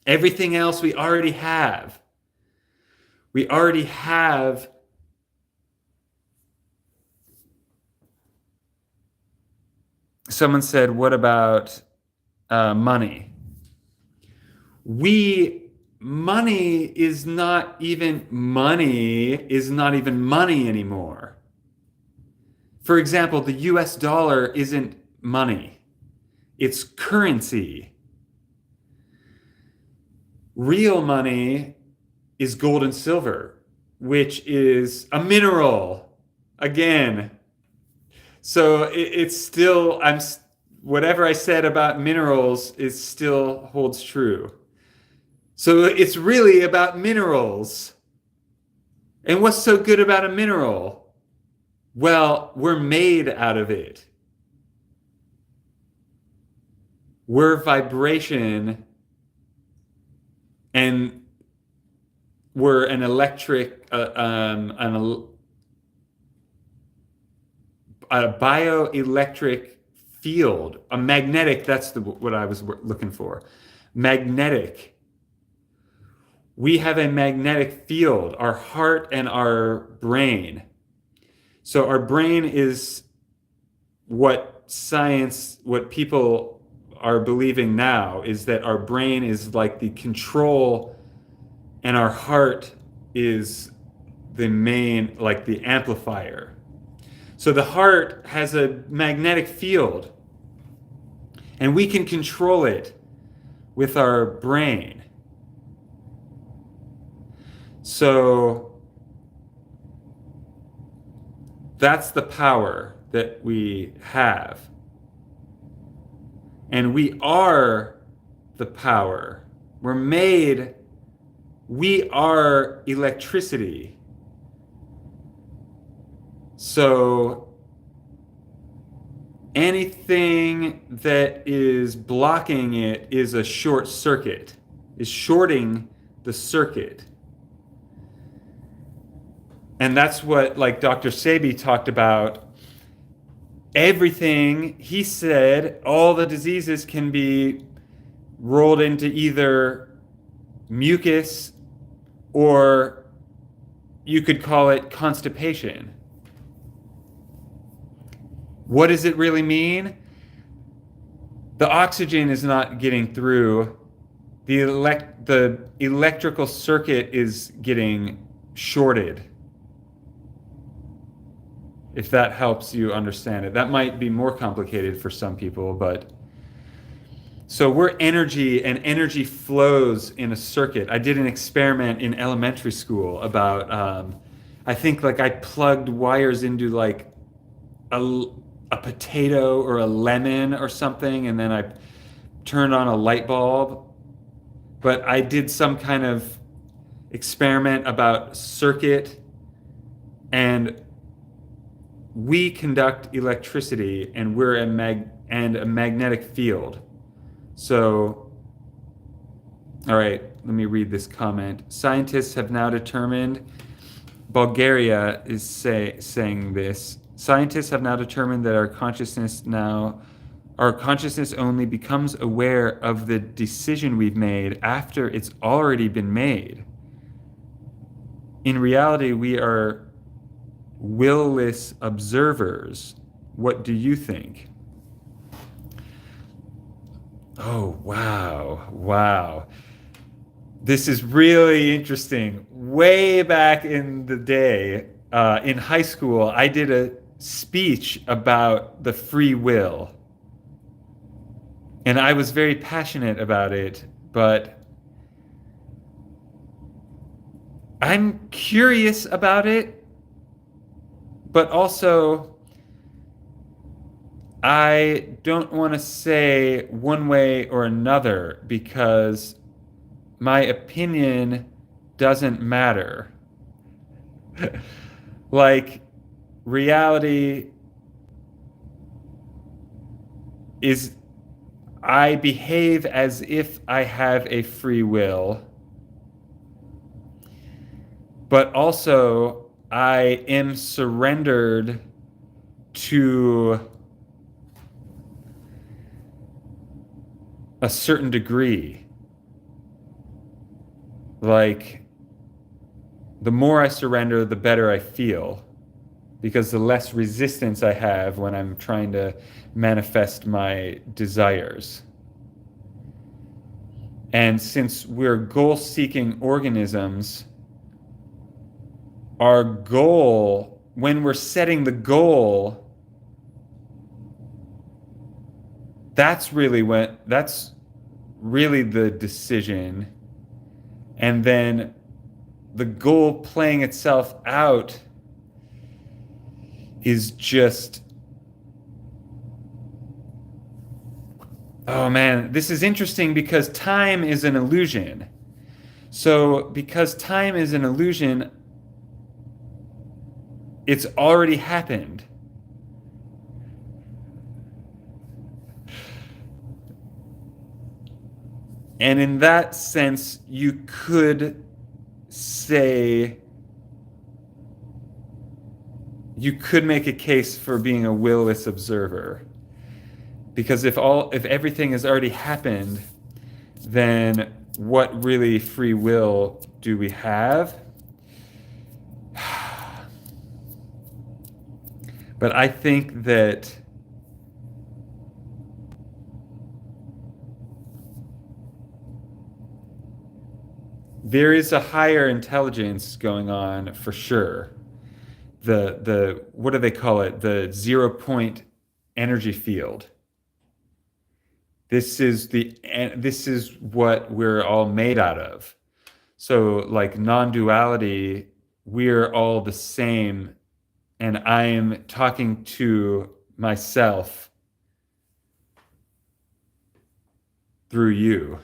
Everything else we already have. We already have someone said, what about money? Money is not even money anymore. For example, the US dollar isn't money. It's currency. Real money is gold and silver, which is a mineral. Again. So it's still, whatever I said about minerals is still holds true. So it's really about minerals. And what's so good about a mineral? Well, we're made out of it. We're vibration, and we're an electric, a bioelectric field, a magnetic, that's what I was looking for. Magnetic. We have a magnetic field, our heart and our brain. So our brain is what people are believing now is that our brain is like the control and our heart is the main, like the amplifier. So the heart has a magnetic field and we can control it with our brain. So that's the power that we have. And we are the power. We are electricity. So anything that is blocking it is a short circuit, is shorting the circuit. And that's what, like Dr. Sebi talked about. Everything, he said, all the diseases can be rolled into either mucus or you could call it constipation. What does it really mean? The oxygen is not getting through. The electrical circuit is getting shorted. if that helps you understand it. That might be more complicated for some people, but so we're energy, and energy flows in a circuit. I did an experiment in elementary school about, I think like I plugged wires into like a, a potato or a lemon or something, and then I turned on a light bulb. But I did some kind of experiment about circuit, and we conduct electricity, and we're a magnetic field. So, all right, let me read this comment. Scientists have now determined, Bulgaria is saying this. Scientists have now determined that our consciousness only becomes aware of the decision we've made after it's already been made. In reality, we are will-less observers. What do you think? Oh, wow. Wow. This is really interesting. Way back in the day, in high school, I did a speech about the free will. And I was very passionate about it, but I'm curious about it, but also I don't want to say one way or another because my opinion doesn't matter. Like, reality is I behave as if I have a free will, but also I am surrendered to a certain degree. Like, the more I surrender, the better I feel, because the less resistance I have when I'm trying to manifest my desires. And since we're goal-seeking organisms, our goal, when we're setting the goal, that's really the decision. And then the goal playing itself out is just, oh man, this is interesting because time is an illusion. So because time is an illusion, it's already happened. And in that sense, you could say, you could make a case for being a will-less observer. Because if everything has already happened, then what really free will do we have? But I think that there is a higher intelligence going on for sure. The what do they call it? The 0 point energy field. This is what we're all made out of. So like non-duality, we're all the same, and I'm talking to myself through you.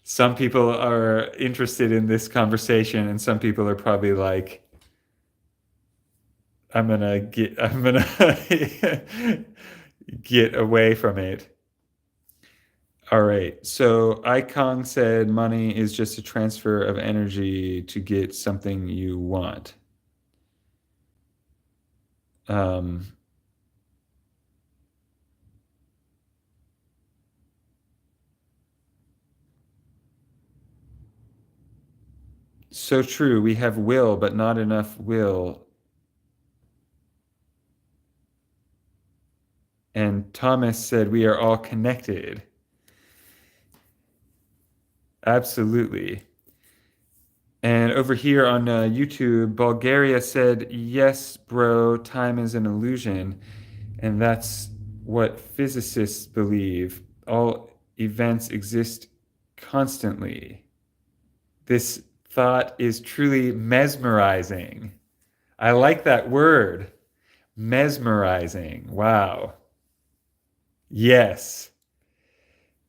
Some people are interested in this conversation, and some people are probably like, I'm gonna get away from it. All right. So Ikong said money is just a transfer of energy to get something you want. So true. We have will, but not enough will. And Thomas said we are all connected. Absolutely. And over here on YouTube, Bulgaria said, yes, bro, time is an illusion. And that's what physicists believe. All events exist constantly. This thought is truly mesmerizing. I like that word, mesmerizing. Wow. Yes,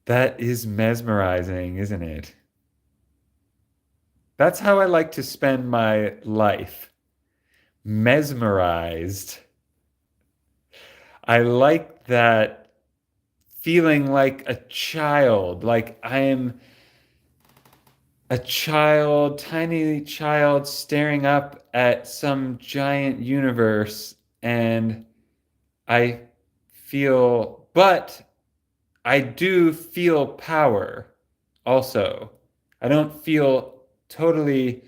that is mesmerizing, isn't it? That's how I like to spend my life. Mesmerized. I like that feeling like a child, like I am a child, tiny child staring up at some giant universe, and I but I do feel power also. I don't feel totally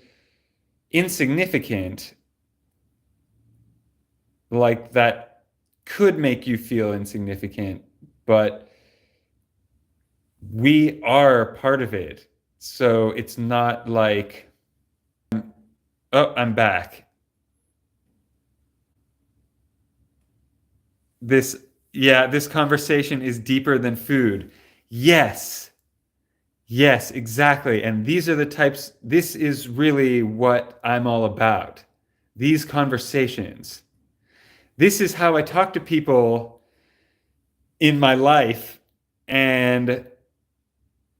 insignificant, like that could make you feel insignificant, but we are part of it. So it's not like, oh, I'm back. This, yeah, this conversation is deeper than food. Yes. Yes, exactly. And these are the types, this is really what I'm all about. These conversations. This is how I talk to people in my life. And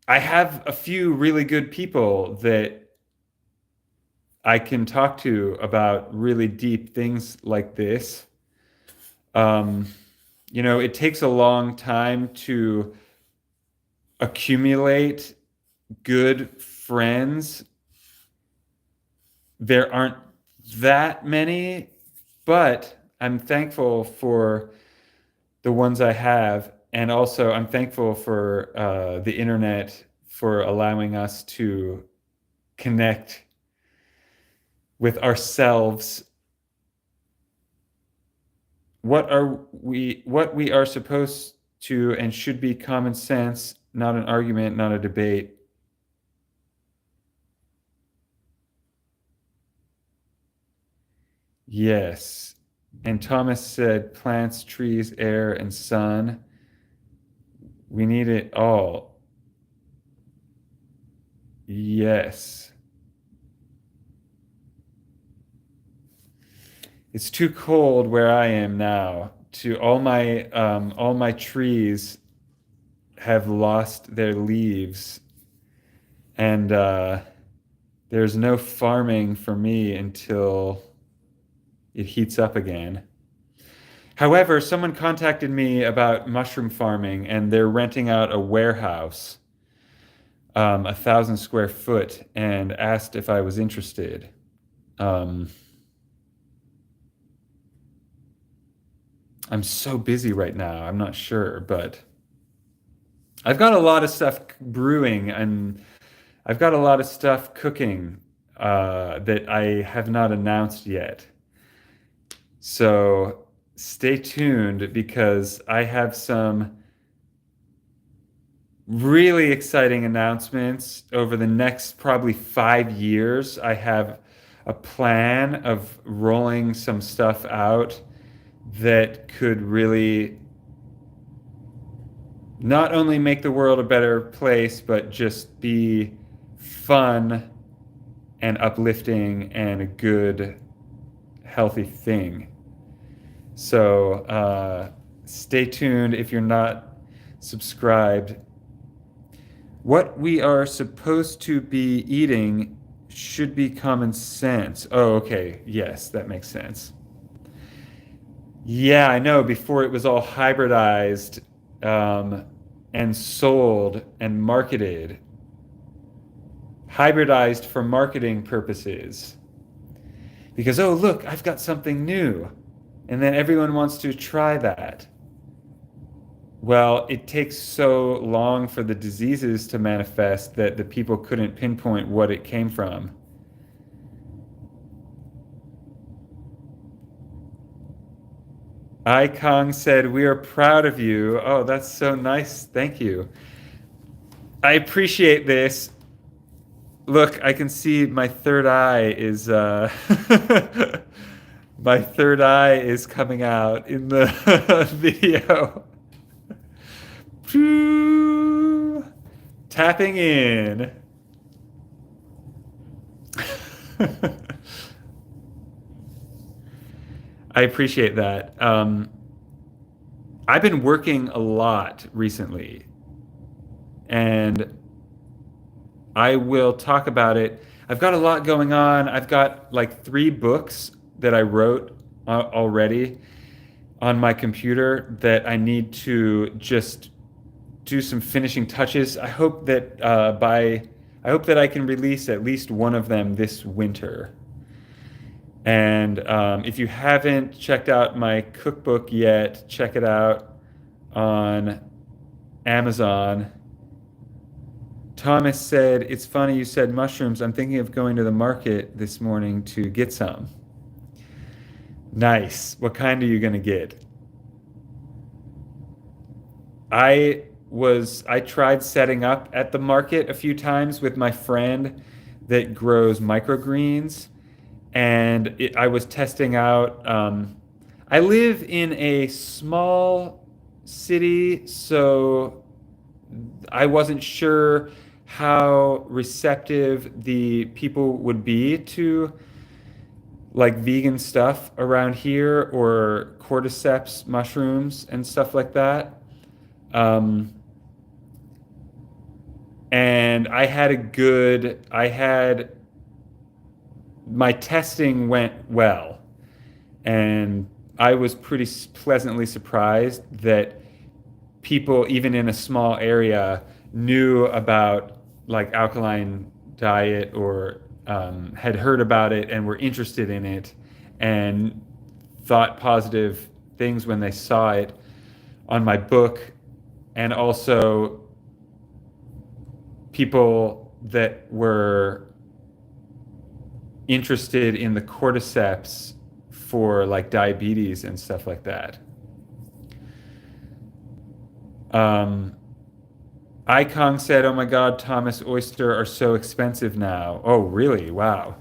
I have a few really good people that I can talk to about really deep things like this. Um, it takes a long time to accumulate good friends. There aren't that many, but I'm thankful for the ones I have. And also, I'm thankful for the internet for allowing us to connect with ourselves. What we are supposed to and should be common sense, not an argument, not a debate. Yes. And Thomas said plants, trees, air, and sun. We need it all. Yes. It's too cold where I am now. All my trees have lost their leaves, and there's no farming for me until it heats up again. However, someone contacted me about mushroom farming, and they're renting out a warehouse, 1,000 square foot, and asked if I was interested. I'm so busy right now. I'm not sure, but I've got a lot of stuff brewing, and I've got a lot of stuff cooking that I have not announced yet. So stay tuned because I have some really exciting announcements over the next probably 5 years. I have a plan of rolling some stuff out that could really not only make the world a better place, but just be fun and uplifting and a good, healthy thing. So stay tuned if you're not subscribed. What we are supposed to be eating should be common sense. Oh, okay. Yes, that makes sense. Yeah, I know. Before it was all hybridized and sold and marketed. Hybridized for marketing purposes. Because, oh, look, I've got something new. And then everyone wants to try that. Well, it takes so long for the diseases to manifest that the people couldn't pinpoint what it came from. I Kong said, "We are proud of you." Oh, that's so nice. Thank you. I appreciate this. Look, I can see my third eye is my third eye is coming out in the video. Tapping in. I appreciate that. I've been working a lot recently, and I will talk about it. I've got a lot going on. I've got like 3 books that I wrote already on my computer that I need to just do some finishing touches. I hope that I can release at least one of them this winter. And if you haven't checked out my cookbook yet, check it out on Amazon. Thomas said, "It's funny you said mushrooms. I'm thinking of going to the market this morning to get some." Nice. What kind are you going to get? I tried setting up at the market a few times with my friend that grows microgreens, and I was testing out. I live in a small city, so I wasn't sure how receptive the people would be to like vegan stuff around here or cordyceps mushrooms and stuff like that. And my testing went well. And I was pretty pleasantly surprised that people, even in a small area, knew about like alkaline diet or had heard about it and were interested in it and thought positive things when they saw it on my book. And also people that were interested in the cordyceps for like diabetes and stuff like that. Icon said, "Oh my God, Thomas, oyster are so expensive now." Oh, really? Wow.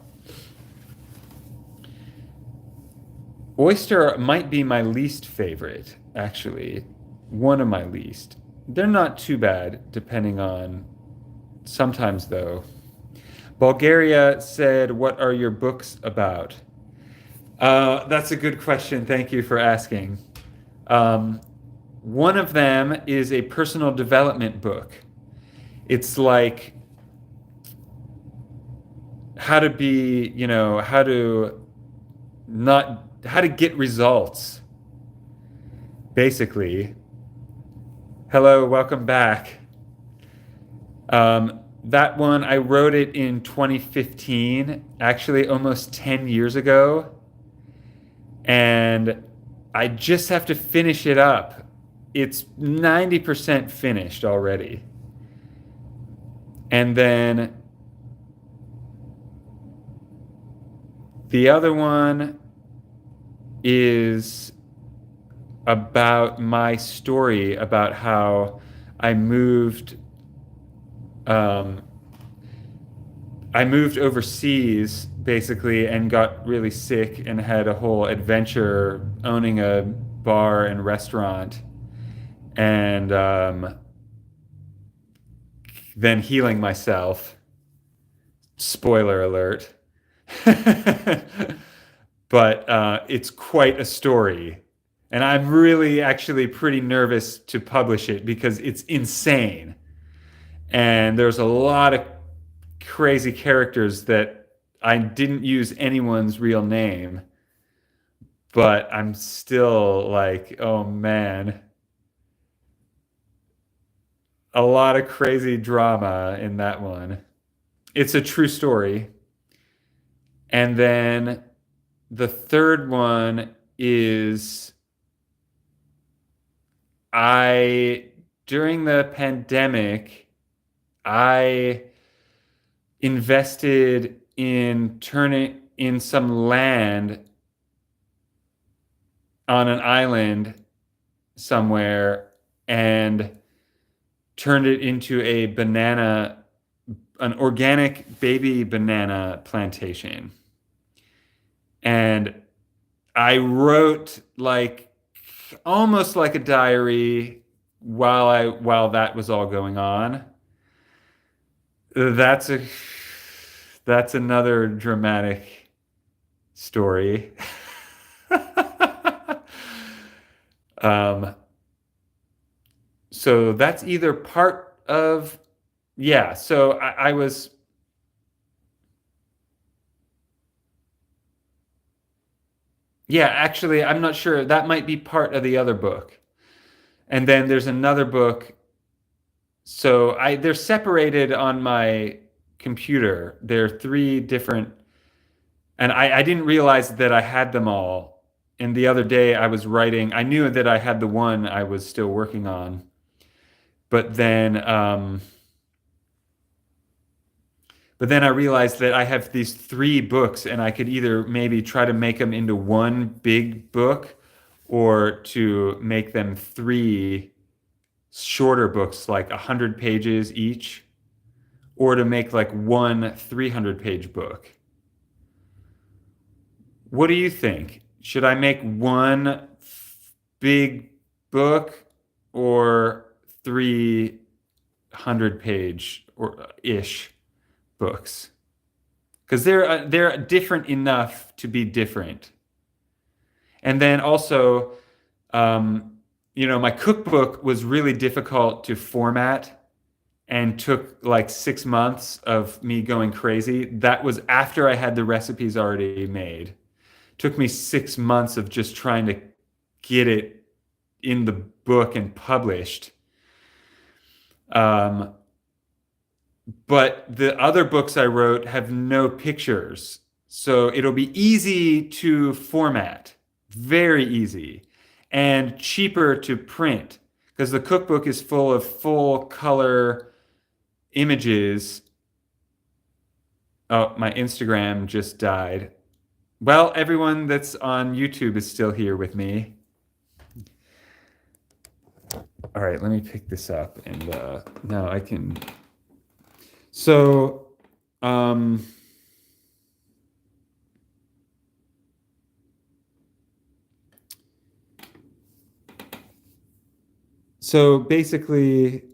Oyster might be my least favorite, actually. One of my least. They're not too bad, depending on sometimes, though. Bulgaria said, "What are your books about?" That's a good question. Thank you for asking. One of them is a personal development book. It's like how to be, how to get results, basically. Hello, welcome back. That one, I wrote it in 2015, actually almost 10 years ago. And I just have to finish it up. It's 90% finished already. And then the other one is about my story about how I moved overseas basically and got really sick and had a whole adventure owning a bar and restaurant and then healing myself. Spoiler alert. But it's quite a story. And I'm really actually pretty nervous to publish it because it's insane. And there's a lot of crazy characters that I didn't use anyone's real name. But I'm still like, oh man. A lot of crazy drama in that one. It's a true story. And then the third one is during the pandemic, I invested in some land on an island somewhere and turned it into a banana an organic baby banana plantation. And I wrote like almost like a diary while that was all going on. That's a that's another dramatic story. Um, so that's either part of, yeah. So I was, yeah, actually, I'm not sure. That might be part of the other book. And then there's another book. So they're separated on my computer. They're three different, and I didn't realize that I had them all. And the other day I was writing, I knew that I had the one I was still working on, but then I realized that I have these three books, and I could either maybe try to make them into one big book, or to make them three shorter books, like 100 pages each, or to make like one 300-page book. What do you think? Should I make one big book or 300-page or ish books? Because they're different enough to be different. And then also, my cookbook was really difficult to format and took like 6 months of me going crazy. That was after I had the recipes already made. Took me 6 months of just trying to get it in the book and published. But the other books I wrote have no pictures. So it'll be easy to format, very easy, and cheaper to print, because the cookbook is full of full color images. Oh, my Instagram just died. Well, everyone that's on YouTube is still here with me. All right, let me pick this up, and now I can. So, so basically,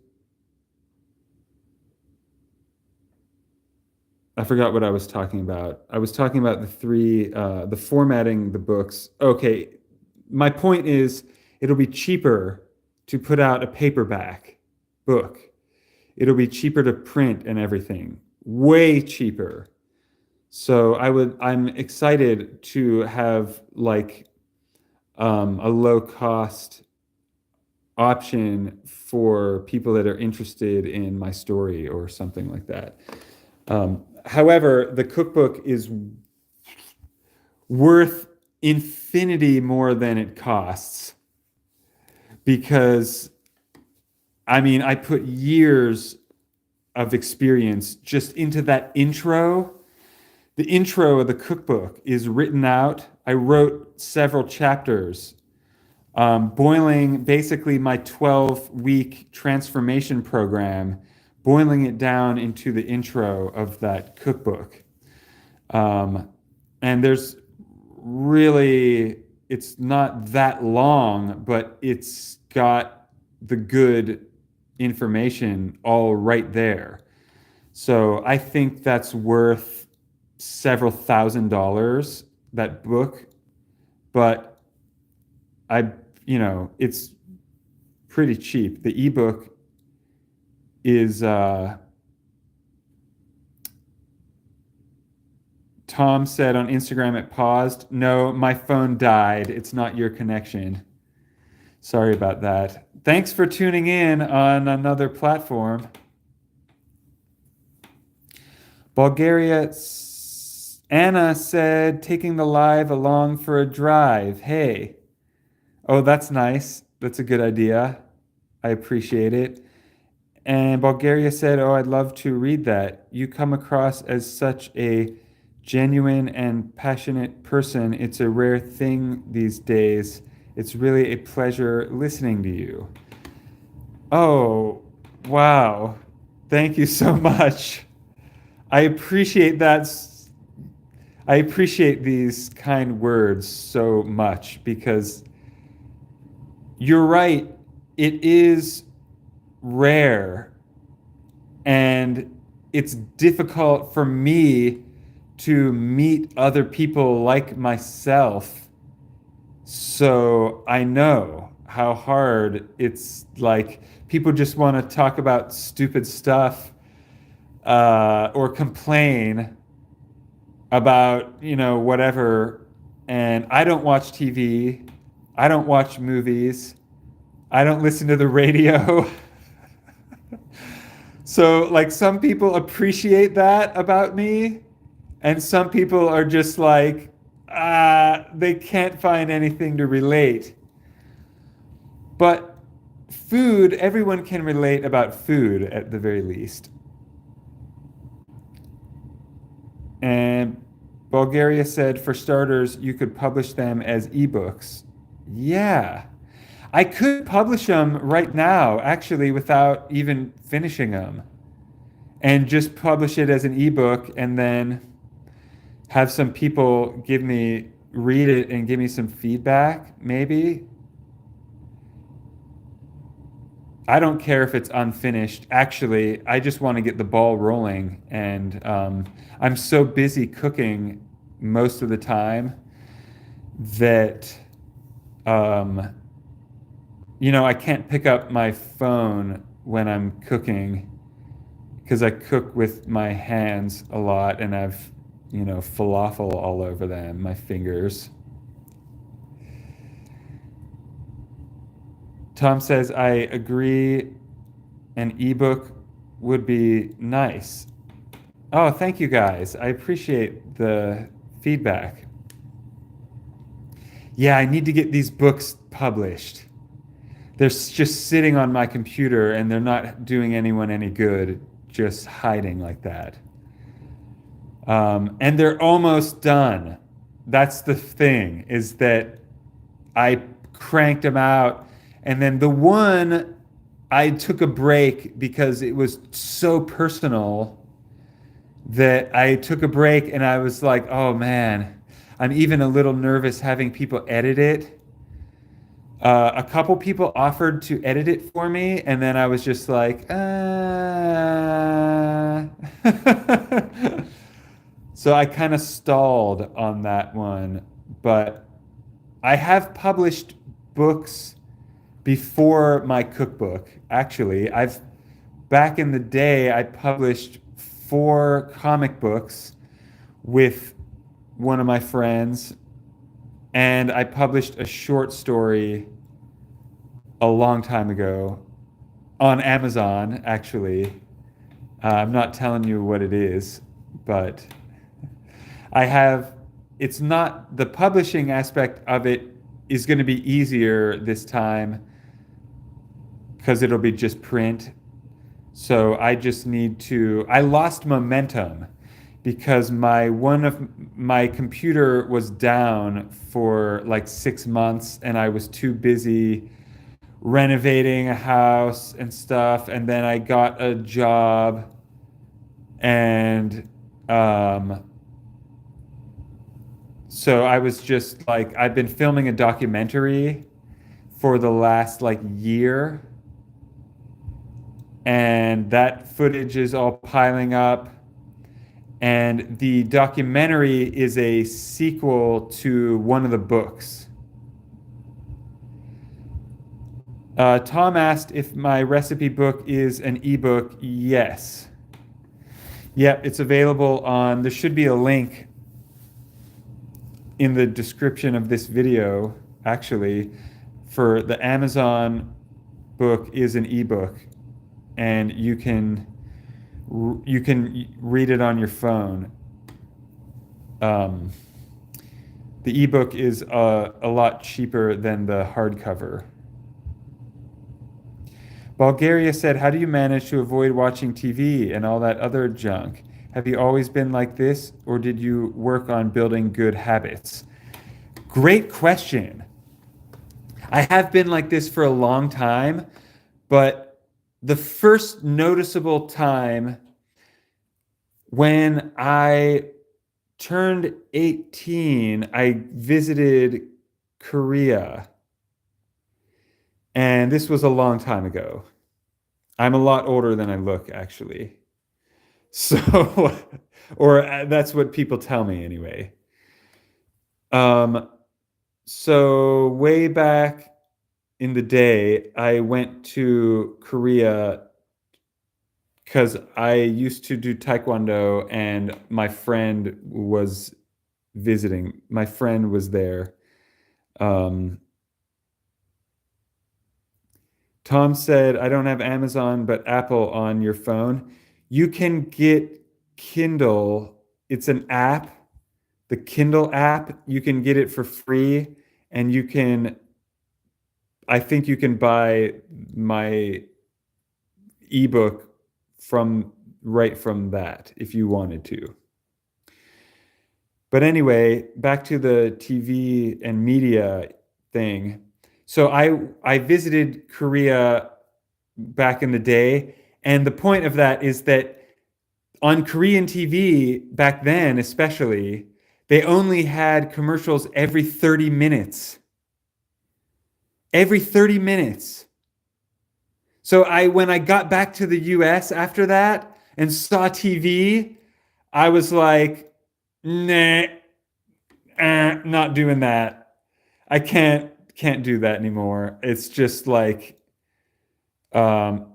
I forgot what I was talking about. I was talking about the formatting the books. Okay, my point is, it'll be cheaper to put out a paperback book. It'll be cheaper to print and everything, way cheaper. So I'm excited to have like a low cost option for people that are interested in my story or something like that. However, the cookbook is worth infinity more than it costs, because I put years of experience just into that intro. The intro of the cookbook is written out. I wrote several chapters, boiling basically my 12-week transformation program, boiling it down into the intro of that cookbook. And it's not that long, but it's got the good information all right there. So I think that's worth several $1,000s, that book. But it's pretty cheap. The ebook is Tom said on Instagram it paused. No, my phone died. It's not your connection. Sorry about that. Thanks for tuning in on another platform. Bulgaria, Anna said, taking the live along for a drive. Hey. Oh, that's nice. That's a good idea. I appreciate it. And Bulgaria said, oh, I'd love to read that. You come across as such a genuine and passionate person. It's a rare thing these days. It's really a pleasure listening to you. Oh, wow. Thank you so much. I appreciate that. I appreciate these kind words so much because you're right. It is rare and it's difficult for me to meet other people like myself. So I know how hard it's like people just want to talk about stupid stuff or complain about, whatever. And I don't watch TV. I don't watch movies. I don't listen to the radio. So, like, some people appreciate that about me, and some people are just like, they can't find anything to relate. But food, everyone can relate about food at the very least. And Bulgaria said, for starters, you could publish them as ebooks. Yeah, I could publish them right now, actually, without even finishing them, and just publish it as an ebook and then have some people read it and give me some feedback, maybe. I don't care if it's unfinished. Actually, I just want to get the ball rolling. And I'm so busy cooking most of the time that, I can't pick up my phone when I'm cooking because I cook with my hands a lot and I've, falafel all over them, my fingers. Tom says, I agree, an ebook would be nice. Oh, thank you guys. I appreciate the feedback. Yeah, I need to get these books published. They're just sitting on my computer and they're not doing anyone any good, just hiding like that. And they're almost done. That's the thing, is that I cranked them out. And then the one, I took a break because it was so personal that I took a break and I was like, oh man, I'm even a little nervous having people edit it. A couple people offered to edit it for me, and then I was just like, So I kind of stalled on that one. But I have published books before my cookbook. Actually, back in the day, I published 4 comic books with one of my friends, and I published a short story a long time ago on Amazon, actually. I'm not telling you what it is, but it's not, the publishing aspect of it is going to be easier this time because it'll be just print. So I just I lost momentum because one of my computer was down for like 6 months and I was too busy renovating a house and stuff. And then I got a job and, so I was just like, I've been filming a documentary for the last like year, and that footage is all piling up. And the documentary is a sequel to one of the books. Tom asked if my recipe book is an ebook. Yes. Yep, it's available there should be a link in the description of this video, actually, for the Amazon book is an ebook, and you can read it on your phone. The ebook is a lot cheaper than the hardcover. Bulgaria said, how do you manage to avoid watching TV and all that other junk? Have you always been like this, or did you work on building good habits? Great question. I have been like this for a long time, but the first noticeable time when I turned 18, I visited Korea, and this was a long time ago. I'm a lot older than I look, actually. So, or that's what people tell me anyway. Um, so way back in the day, I went to Korea because I used to do taekwondo and my friend was visiting. My friend was there. Um, Tom said, I don't have Amazon, but Apple on your phone. You can get Kindle. It's an app, the Kindle app. You can get it for free. And I think you can buy my ebook from right from that if you wanted to. But anyway, back to the TV and media thing. So I visited Korea back in the day, and the point of that is that on Korean TV back then, especially, they only had commercials every 30 minutes. Every 30 minutes. So when I got back to the US after that and saw TV, I was like, nah, not doing that. I can't do that anymore. It's just like, um,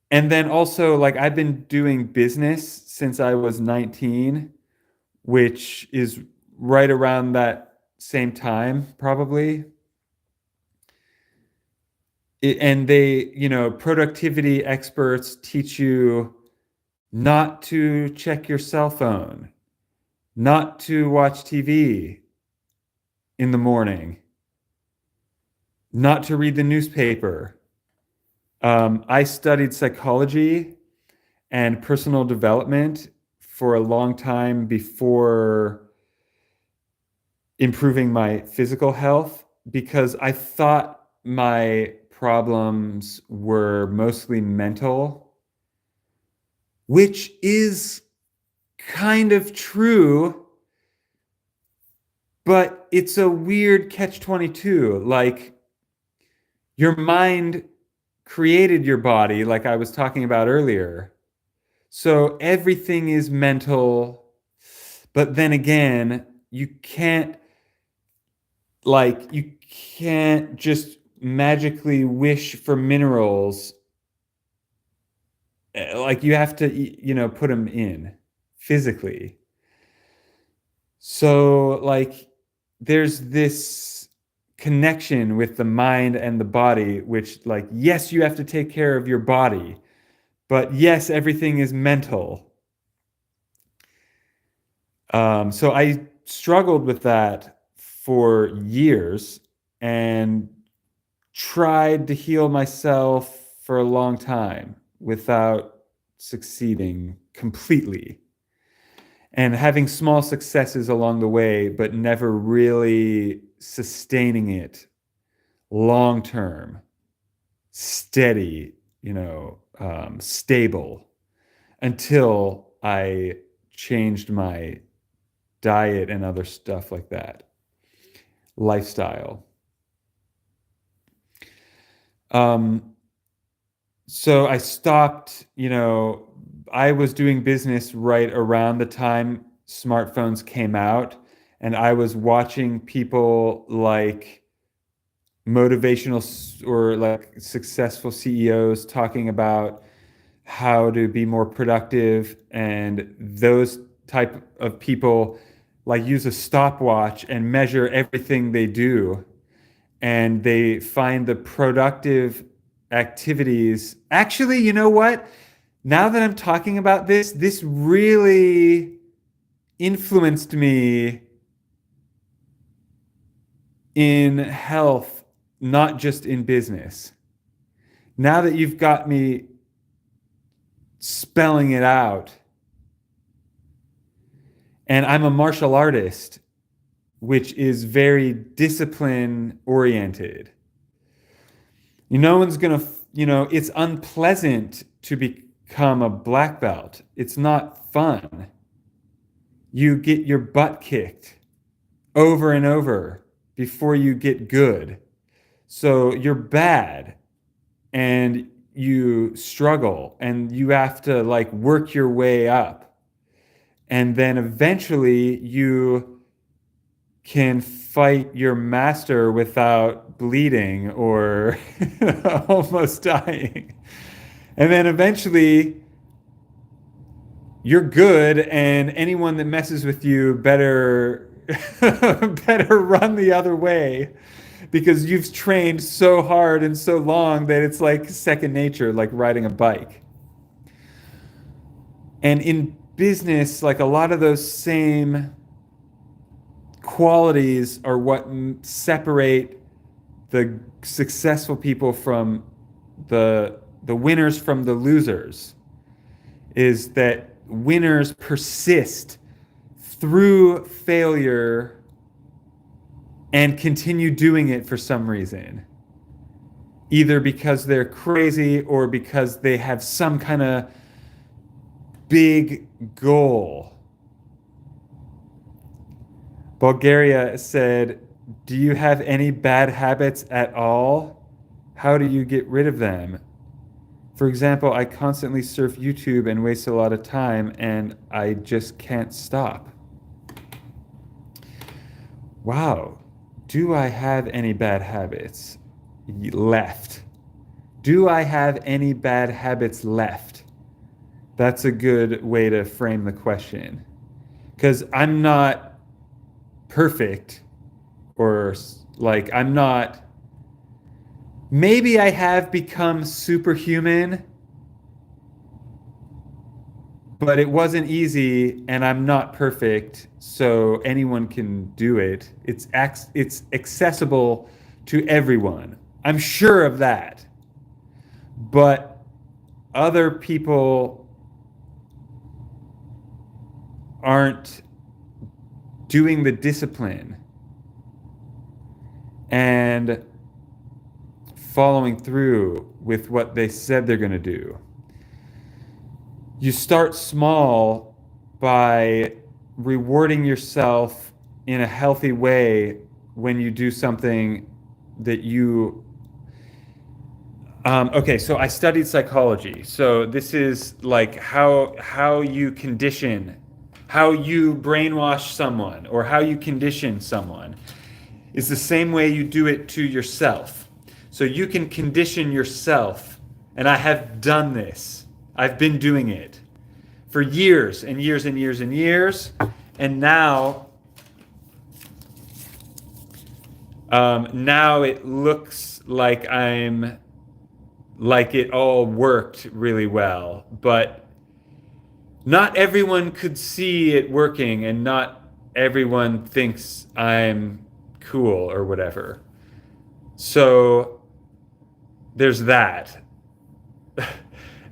and then also like I've been doing business since I was 19, which is right around that same time, probably. And productivity experts teach you not to check your cell phone, not to watch TV in the morning, not to read the newspaper. I studied psychology and personal development for a long time before improving my physical health because I thought my problems were mostly mental, which is kind of true, but it's a weird catch-22. Like, your mind created your body, like I was talking about earlier. So everything is mental, but then again, you can't just magically wish for minerals. Like you have to, put them in physically. So like there's this connection with the mind and the body, which like, yes, you have to take care of your body, but yes, everything is mental. So I struggled with that for years and tried to heal myself for a long time without succeeding completely. And having small successes along the way, but never really sustaining it long term, steady, stable, until I changed my diet and other stuff like that, lifestyle. So I stopped, I was doing business right around the time smartphones came out, and I was watching people like or like successful CEOs talking about how to be more productive, and those type of people like use a stopwatch and measure everything they do, and they find the productive activities. Actually, you know what? Now that I'm talking about this really influenced me in health, not just in business. Now that you've got me spelling it out, and I'm a martial artist, which is very discipline oriented. No one's going to, it's unpleasant to be become a black belt. It's not fun. You get your butt kicked over and over before you get good. So you're bad and you struggle and you have to like work your way up. And then eventually you can fight your master without bleeding or almost dying. And then eventually you're good, and anyone that messes with you better better run the other way because you've trained so hard and so long that it's like second nature, like riding a bike. And in business, like a lot of those same qualities are what separate the successful people from the winners from the losers, is that winners persist through failure and continue doing it for some reason, either because they're crazy or because they have some kind of big goal. Bulgaria said, "Do you have any bad habits at all? How do you get rid of them? For example, I constantly surf YouTube and waste a lot of time, and I just can't stop." Wow. Do I have any bad habits left? Do I have any bad habits left? That's a good way to frame the question. Because I'm not perfect, or like I'm not. Maybe I have become superhuman, but it wasn't easy, and I'm not perfect, so anyone can do it. It's accessible to everyone. I'm sure of that. But other people aren't doing the discipline and following through with what they said they're going to do. You start small by rewarding yourself in a healthy way when you do something that you... okay, so I studied psychology. So this is like how you condition, how you brainwash someone or how you condition someone is the same way you do it to yourself. So you can condition yourself, and I have done this. I've been doing it for years and years and years and years, and now it looks like it all worked really well, but not everyone could see it working, and not everyone thinks I'm cool or whatever. So there's that.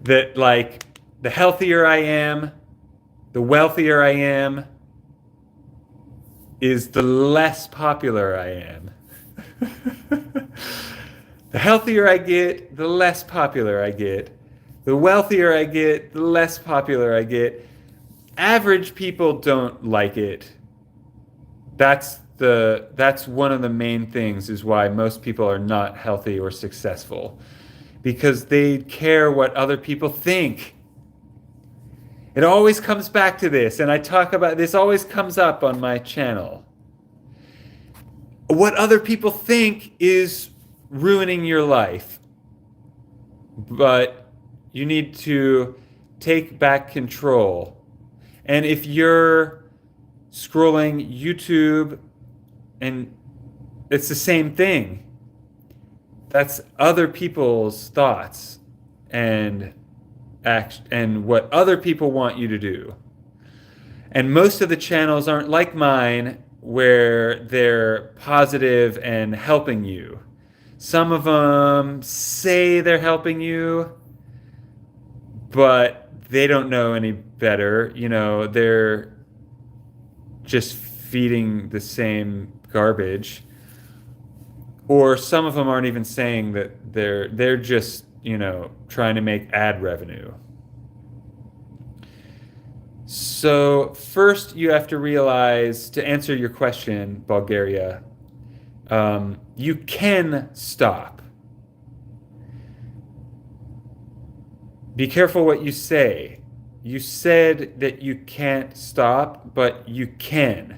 That like the healthier I am, the wealthier I am, is the less popular I am. The healthier I get, the less popular I get. The wealthier I get, the less popular I get. Average people don't like it. That's one of the main things is why most people are not healthy or successful. Because they care what other people think. It always comes back to this, and I talk about this, always comes up on my channel. What other people think is ruining your life. But you need to take back control. And if you're scrolling YouTube, and it's the same thing. That's other people's thoughts and what other people want you to do. And most of the channels aren't like mine where they're positive and helping you. Some of them say they're helping you, but they don't know any better. You know, they're just feeding the same garbage. Or some of them aren't even saying that they're just, you know, trying to make ad revenue. So first you have to realize, to answer your question, Bulgaria, you can stop. Be careful what you say. You said that you can't stop, but you can.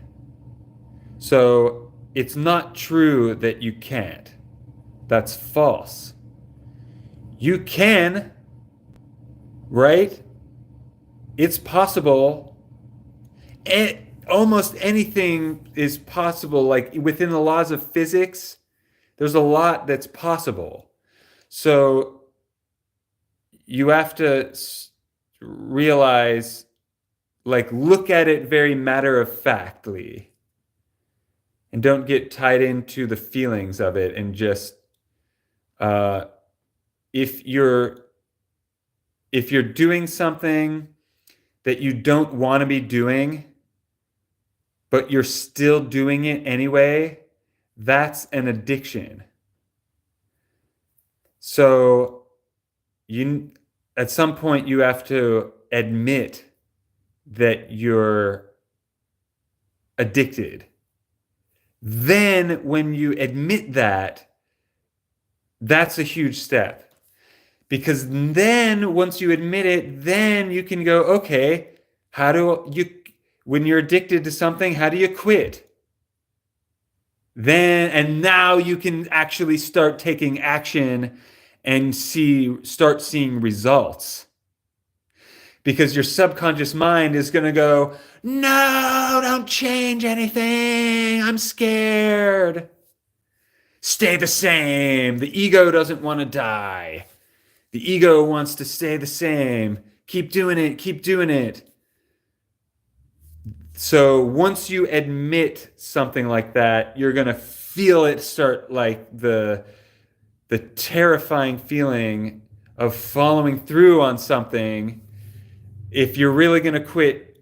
So it's not true that you can't. That's false. You can, right? It's possible. Almost anything is possible. Like within the laws of physics, there's a lot that's possible. So you have to realize, like, look at it very matter of factly and don't get tied into the feelings of it. And just, uh, if you're doing something that you don't want to be doing, but you're still doing it anyway, that's an addiction. So you, at some point, you have to admit that you're addicted. Then when you admit that, that's a huge step. Because then once you admit it, then you can go, okay, how do you, when you're addicted to something, how do you quit? And now you can actually start taking action and start seeing results. Because your subconscious mind is going to go, no, don't change anything. I'm scared. Stay the same. The ego doesn't want to die. The ego wants to stay the same. Keep doing it. Keep doing it. So once you admit something like that, you're going to feel it start, like the terrifying feeling of following through on something. If you're really going to quit,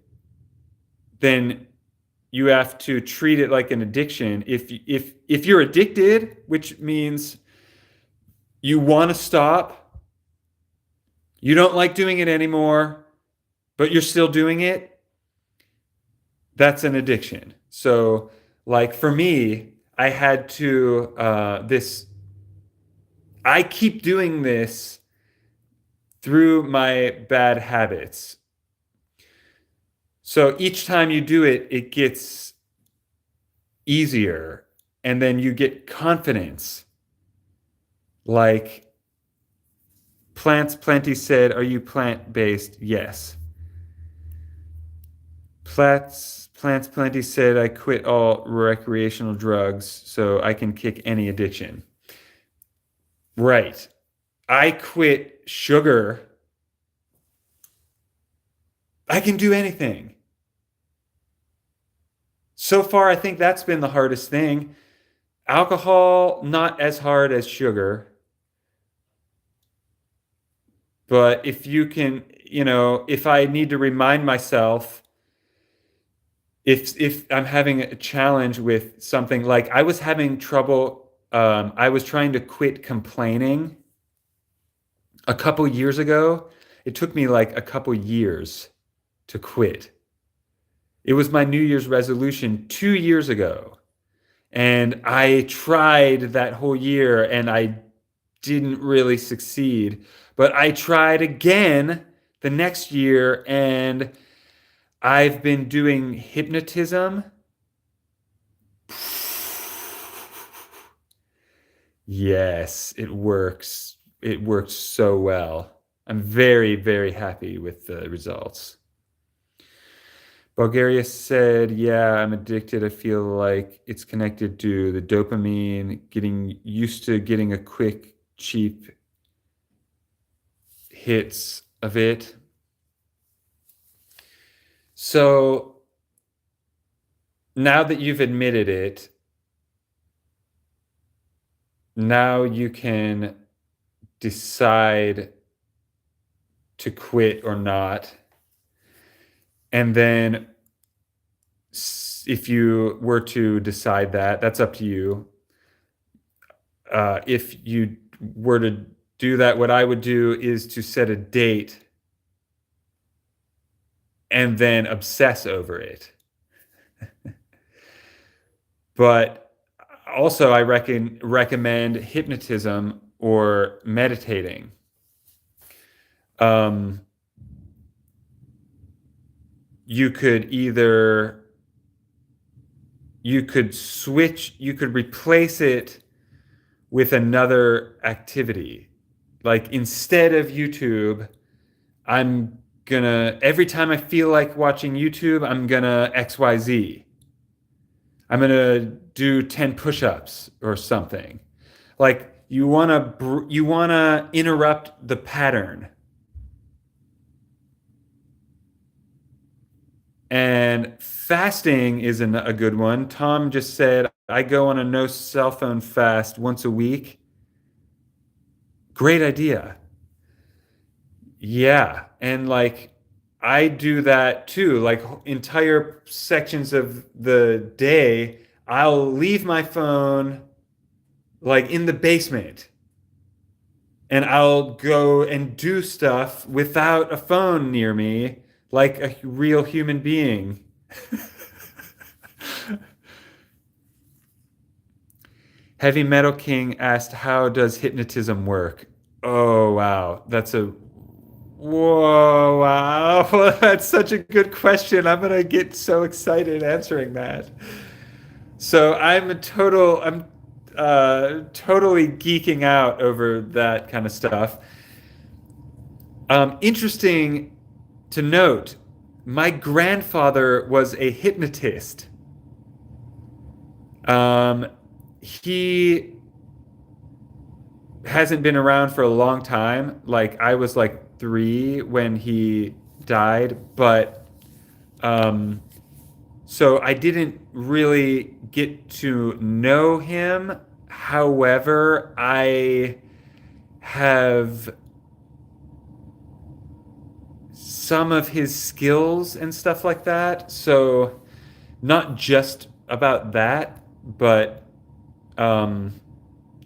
then you have to treat it like an addiction. If you're addicted, which means you want to stop, you don't like doing it anymore, but you're still doing it, that's an addiction. So, like for me, I had to I keep doing this through my bad habits. So each time you do it, it gets easier, and then you get confidence. Like Plants Plenty said, are you plant-based? Yes. Plants Plenty said, I quit all recreational drugs so I can kick any addiction. Right. I quit sugar. I can do anything. So far, I think that's been the hardest thing. Alcohol, not as hard as sugar. But if you can, if I need to remind myself, if I'm having a challenge with something, like I was having trouble, I was trying to quit complaining a couple years ago. It took me like a couple years to quit. It was my New Year's resolution 2 years ago. And I tried that whole year and I didn't really succeed. But I tried again the next year, and I've been doing hypnotism. Yes, it works. It works so well. I'm very, very happy with the results. Bulgaria said, yeah, I'm addicted. I feel like it's connected to the dopamine, getting used to getting a quick, cheap hits of it. So now that you've admitted it, now you can decide to quit or not. And then if you were to decide that, that's up to you. If you were to do that, what I would do is to set a date and then obsess over it. But also, I recommend hypnotism or meditating. Um, you could either you could replace it with another activity. Like instead of YouTube, I'm gonna, every time I feel like watching YouTube, I'm gonna XYZ. I'm gonna do 10 push-ups or something. Like you wanna interrupt the pattern. And fasting is a good one. Tom just said, I go on a no cell phone fast once a week. Great idea. Yeah. And like, I do that too. Like, entire sections of the day, I'll leave my phone like in the basement and I'll go and do stuff without a phone near me, like a real human being. Heavy Metal King asked, how does hypnotism work? Oh, wow. Whoa, wow. That's such a good question. I'm going to get so excited answering that. So I'm totally geeking out over that kind of stuff. Interesting to note, my grandfather was a hypnotist. Um, he hasn't been around for a long time. Like I was like 3 when he died, but um, so I didn't really get to know him. However, I have some of his skills and stuff like that. So not just about that, but um,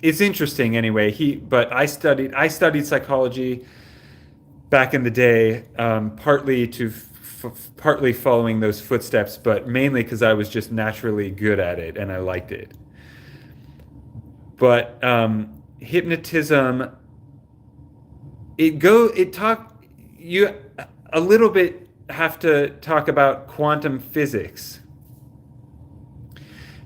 it's interesting anyway. But I studied psychology back in the day, partly following those footsteps, but mainly because I was just naturally good at it and I liked it. But hypnotism, it talk you a little bit have to talk about quantum physics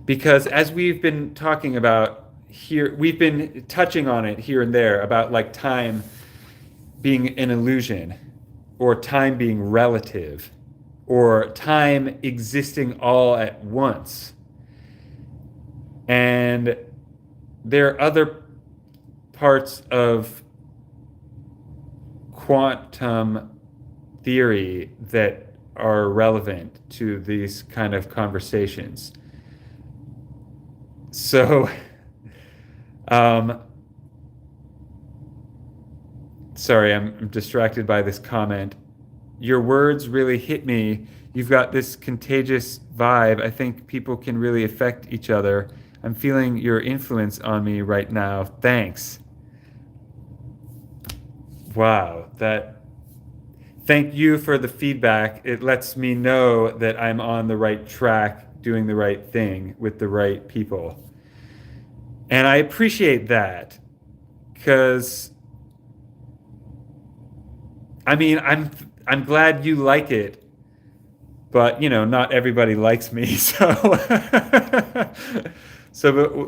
because as we've been talking about here, we've been touching on it here and there about like time being an illusion or time being relative or time existing all at once. And there are other parts of quantum theory that are relevant to these kind of conversations. So, um, sorry, I'm distracted by this comment. Your words really hit me. You've got this contagious vibe. I think people can really affect each other. I'm feeling your influence on me right now. Thanks. Wow, thank you for the feedback. It lets me know that I'm on the right track, doing the right thing with the right people. And I appreciate that because I mean, I'm glad you like it, but you know, not everybody likes me. So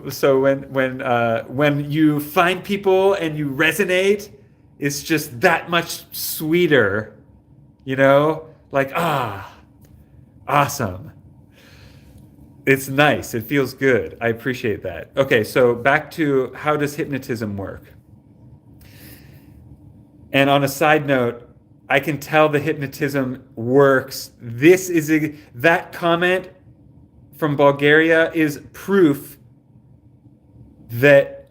when you find people and you resonate, it's just that much sweeter, you know? Like, awesome. It's nice. It feels good. I appreciate that. Okay, so back to how does hypnotism work? And on a side note, I can tell the hypnotism works. That comment from Bulgaria is proof that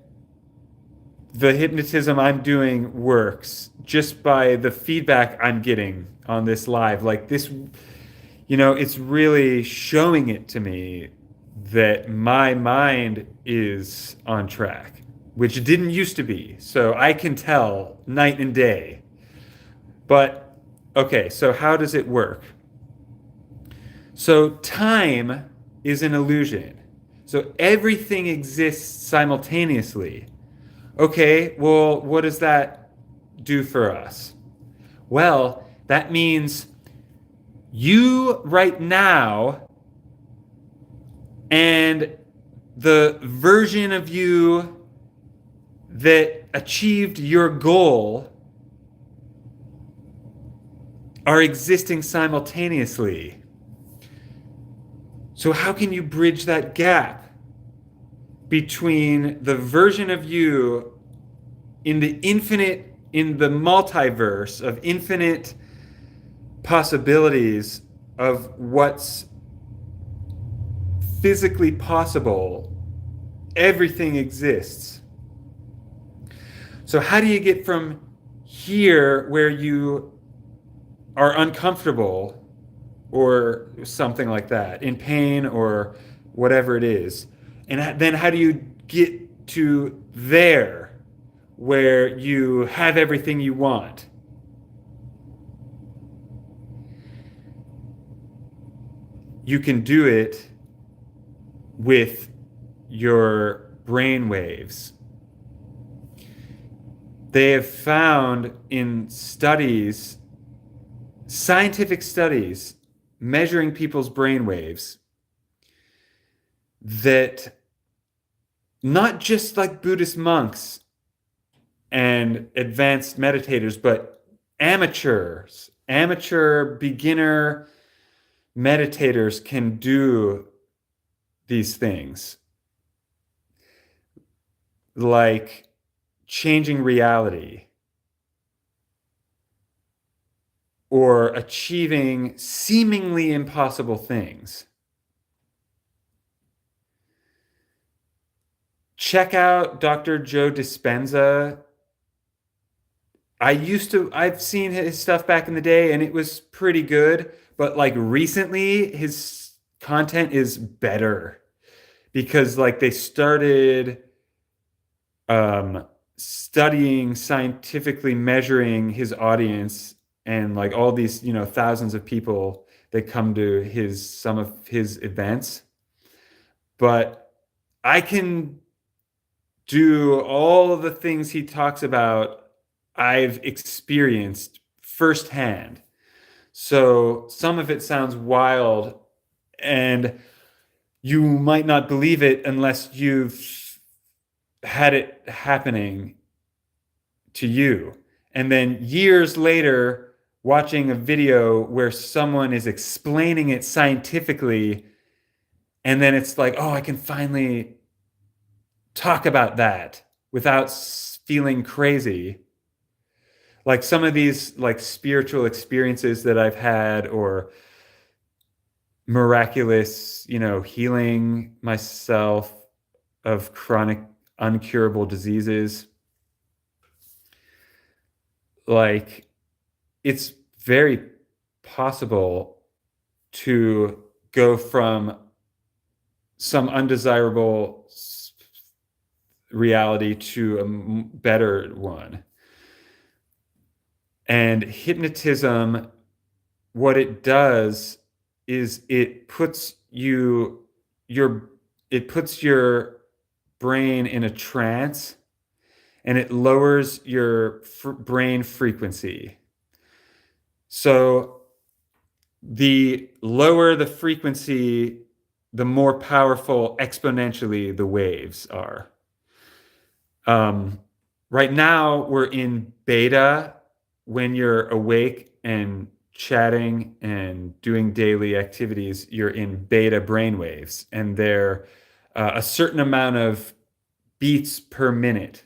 the hypnotism I'm doing works just by the feedback I'm getting on this live. Like this, you know, it's really showing it to me that my mind is on track, which it didn't used to be. So I can tell night and day. But okay, so how does it work? So time is an illusion. So everything exists simultaneously. Okay, well, what does that do for us? Well, that means you right now and the version of you that achieved your goal are existing simultaneously. So, how can you bridge that gap between the version of you in the multiverse of infinite possibilities of what's physically possible? Everything exists. So, how do you get from here where you are uncomfortable or something like that, in pain or whatever it is, and then how do you get to there where you have everything you want? You can do it with your brain waves. They have found in studies, scientific studies, measuring people's brain waves, that not just like Buddhist monks and advanced meditators, but amateurs, amateur beginner meditators can do these things, like changing reality or achieving seemingly impossible things. Check out Dr. Joe Dispenza. I've seen his stuff back in the day and it was pretty good, but like recently his content is better because like they started studying, scientifically measuring his audience and like all these, thousands of people that come to some of his events. But I can do all of the things he talks about, I've experienced firsthand. So some of it sounds wild and you might not believe it unless you've had it happening to you. And then years later, watching a video where someone is explaining it scientifically, and then it's like, oh, I can finally talk about that without feeling crazy. Like some of these like spiritual experiences that I've had, or miraculous, healing myself of chronic uncurable diseases. Like it's very possible to go from some undesirable reality to a better one. And hypnotism, what it does is it puts your brain in a trance, and it lowers your brain frequency. So the lower the frequency, the more powerful exponentially the waves are. Right now we're in beta. When you're awake and chatting and doing daily activities, you're in beta brainwaves, and they're a certain amount of beats per minute.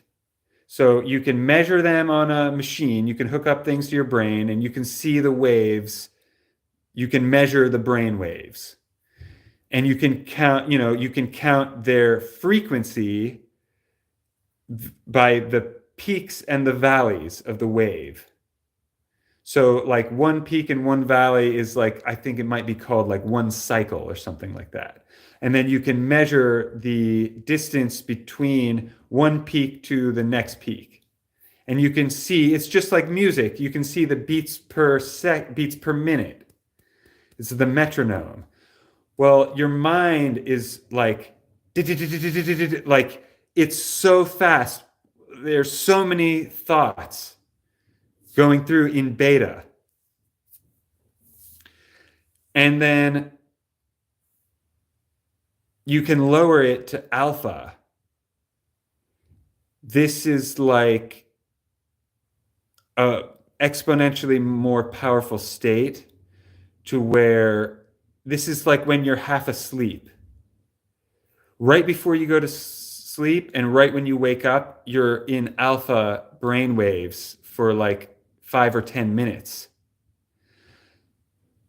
So you can measure them on a machine. You can hook up things to your brain and you can see the waves. You can measure the brain waves. And you can count their frequency by the peaks and the valleys of the wave. So like one peak and one valley is like, I think it might be called like one cycle or something like that. And then you can measure the distance between one peak to the next peak. And you can see, it's just like music. You can see the beats per minute. This is the metronome. Well, your mind is like, like it's so fast. There's so many thoughts going through in beta. And then you can lower it to alpha. This is like a exponentially more powerful state, to where this is like when you're half asleep. Right before you go to sleep and right when you wake up, you're in alpha brain waves for like 5 or 10 minutes.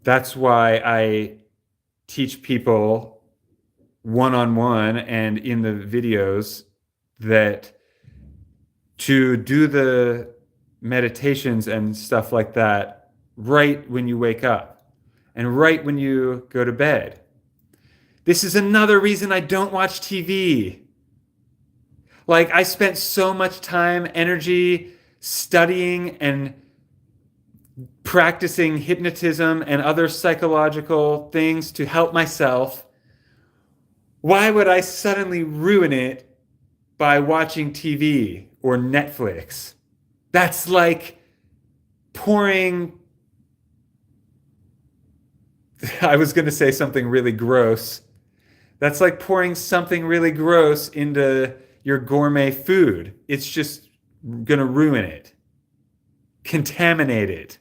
That's why I teach people one-on-one and in the videos that to do the meditations and stuff like that right when you wake up and right when you go to bed. This is another reason I don't watch TV. Like, I spent so much time, energy studying and practicing hypnotism and other psychological things to help myself. Why would I suddenly ruin it by watching TV or Netflix? That's like pouring, I was going to say something really gross. That's like pouring something really gross into your gourmet food. It's just going to ruin it, contaminate it.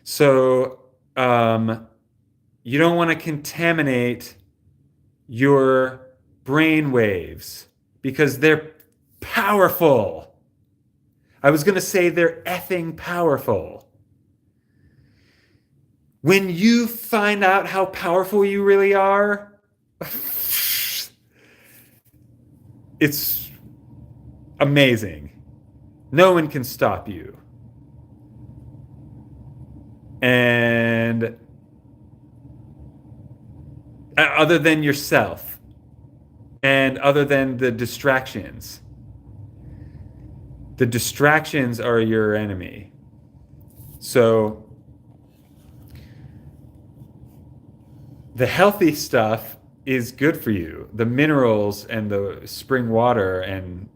So you don't want to contaminate your brain waves because they're powerful. I was going to say they're effing powerful. When you find out how powerful you really are, it's amazing. No one can stop you. And other than yourself, and other than the distractions. The distractions are your enemy. So the healthy stuff is good for you. The minerals and the spring water and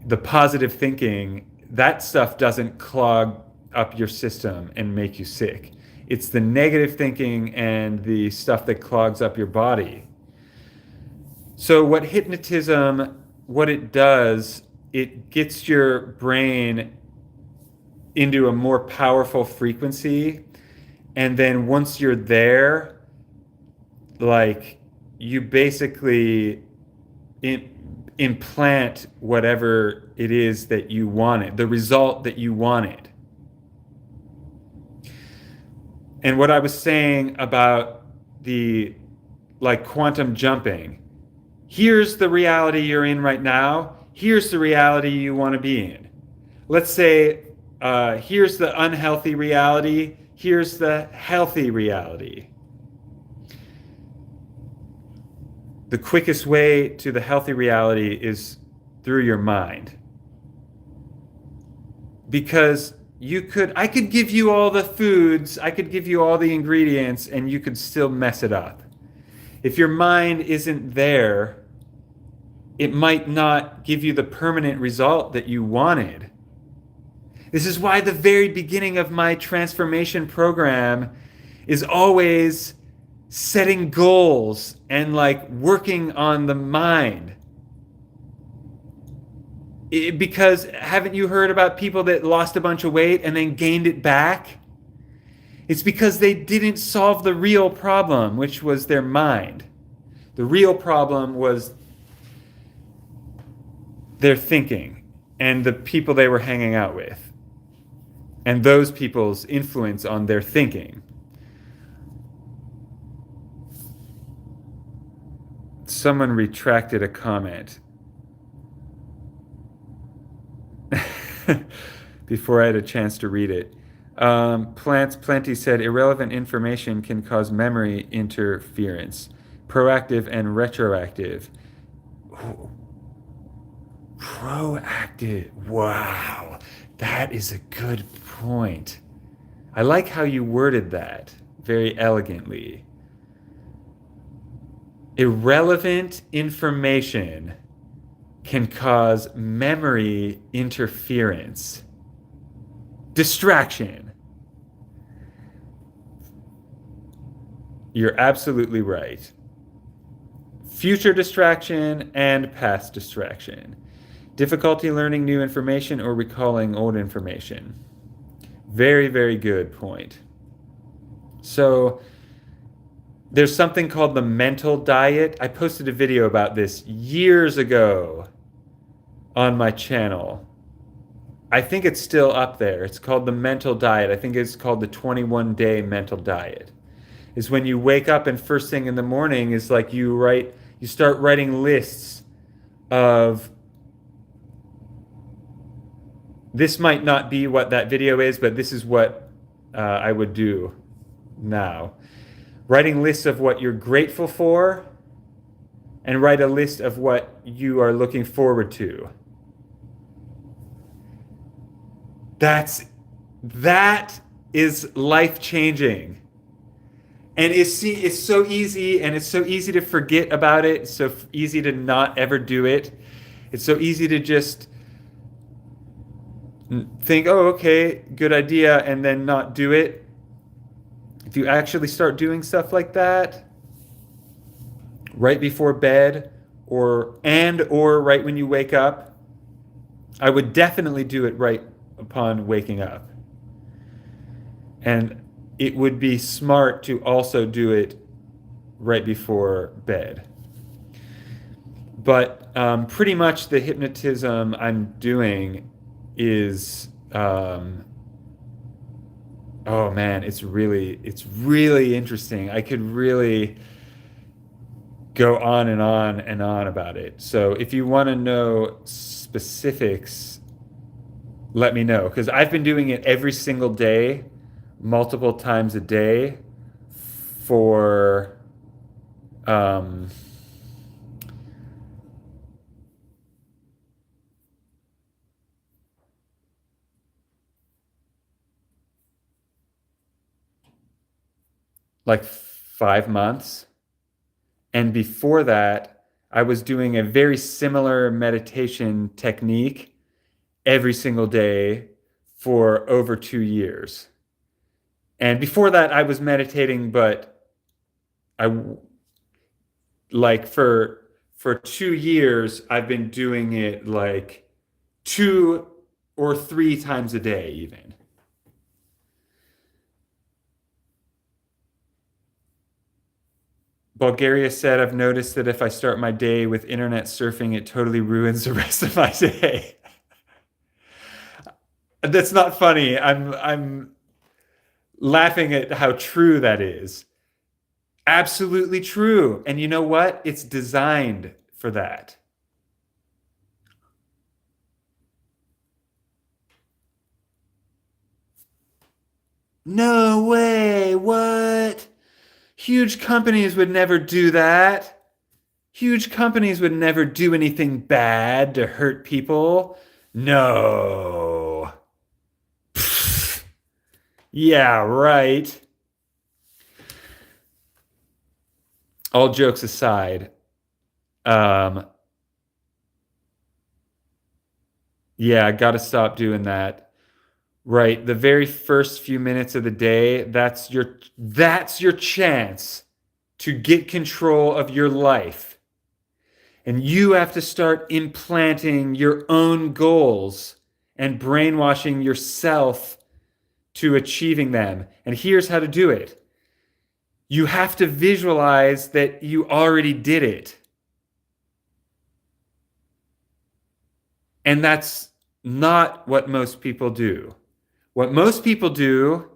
the positive thinking, that stuff doesn't clog up your system and make you sick. It's the negative thinking and the stuff that clogs up your body. So what hypnotism, what it does, it gets your brain into a more powerful frequency. And then once you're there, like, you basically implant whatever it is that you wanted, the result that you wanted. And what I was saying about the, like, quantum jumping, here's the reality you're in right now. Here's the reality you want to be in. Let's say, here's the unhealthy reality. Here's the healthy reality. The quickest way to the healthy reality is through your mind. Because I could give you all the foods, I could give you all the ingredients, and you could still mess it up. If your mind isn't there, it might not give you the permanent result that you wanted. This is why the very beginning of my transformation program is always setting goals and like working on the mind. Because haven't you heard about people that lost a bunch of weight and then gained it back? It's because they didn't solve the real problem, which was their mind. The real problem was their thinking and the people they were hanging out with, and those people's influence on their thinking. Someone retracted a comment before I had a chance to read it. Plants Plenty said irrelevant information can cause memory interference. Proactive and retroactive. Ooh. Proactive. Wow. That is a good point. I like how you worded that very elegantly. Irrelevant information can cause memory interference. Distraction. You're absolutely right. Future distraction and past distraction. Difficulty learning new information or recalling old information. Very, very good point. So there's something called the mental diet. I posted a video about this years ago on my channel. I think it's still up there. It's called the mental diet. I think it's called the 21-day mental diet. Is when you wake up and first thing in the morning is like you start writing lists of, this might not be what that video is, but this is what I would do now. Writing lists of what you're grateful for and write a list of what you are looking forward to. That is life-changing. And it's so easy, and it's so easy to forget about it. It's so easy to not ever do it. It's so easy to just think, oh, okay, good idea, and then not do it. If you actually start doing stuff like that right before bed or right when you wake up, I would definitely do it right upon waking up. And it would be smart to also do it right before bed. But pretty much the hypnotism I'm doing is, oh man, it's really interesting. I could really go on and on and on about it. So if you want to know specifics, let me know, because I've been doing it every single day, multiple times a day for like 5 months. And before that, I was doing a very similar meditation technique every single day for over 2 years. And before that, I was meditating, but for 2 years, I've been doing it like 2 or 3 times a day even. Bulgaria said, I've noticed that if I start my day with internet surfing, it totally ruins the rest of my day. That's not funny. I'm laughing at how true that is. Absolutely true. And you know what? It's designed for that. No way. What? Huge companies would never do that. Huge companies would never do anything bad to hurt people. No. Pfft. Yeah, right. All jokes aside, yeah, I got to stop doing that. Right, the very first few minutes of the day, that's your chance to get control of your life. And you have to start implanting your own goals and brainwashing yourself to achieving them. And here's how to do it. You have to visualize that you already did it. And that's not what most people do. What most people do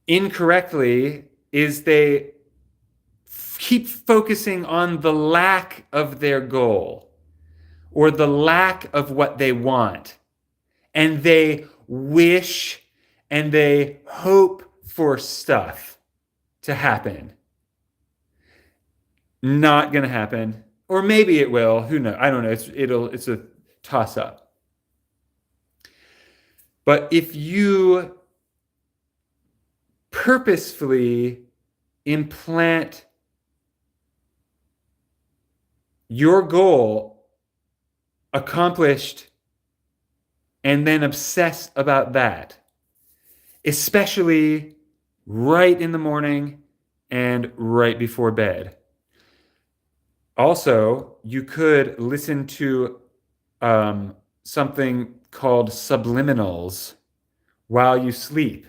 incorrectly is they keep focusing on the lack of their goal or the lack of what they want. And they wish and they hope for stuff to happen. Not going to happen. Or maybe it will. Who knows? I don't know. It's a toss-up. But if you purposefully implant your goal accomplished and then obsess about that, especially right in the morning and right before bed. Also, you could listen to something called subliminals while you sleep.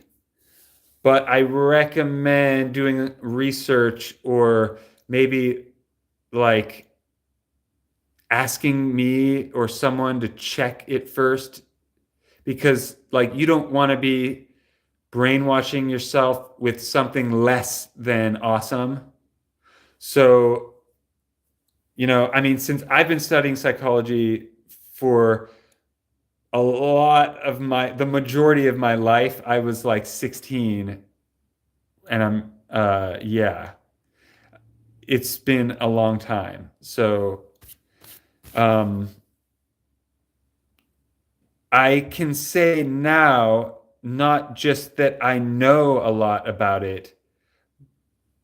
But I recommend doing research or maybe like asking me or someone to check it first, because like you don't want to be brainwashing yourself with something less than awesome. So, I mean, since I've been studying psychology for the majority of my life, I was like 16, and yeah, it's been a long time. So, um, I can say now, not just that I know a lot about it,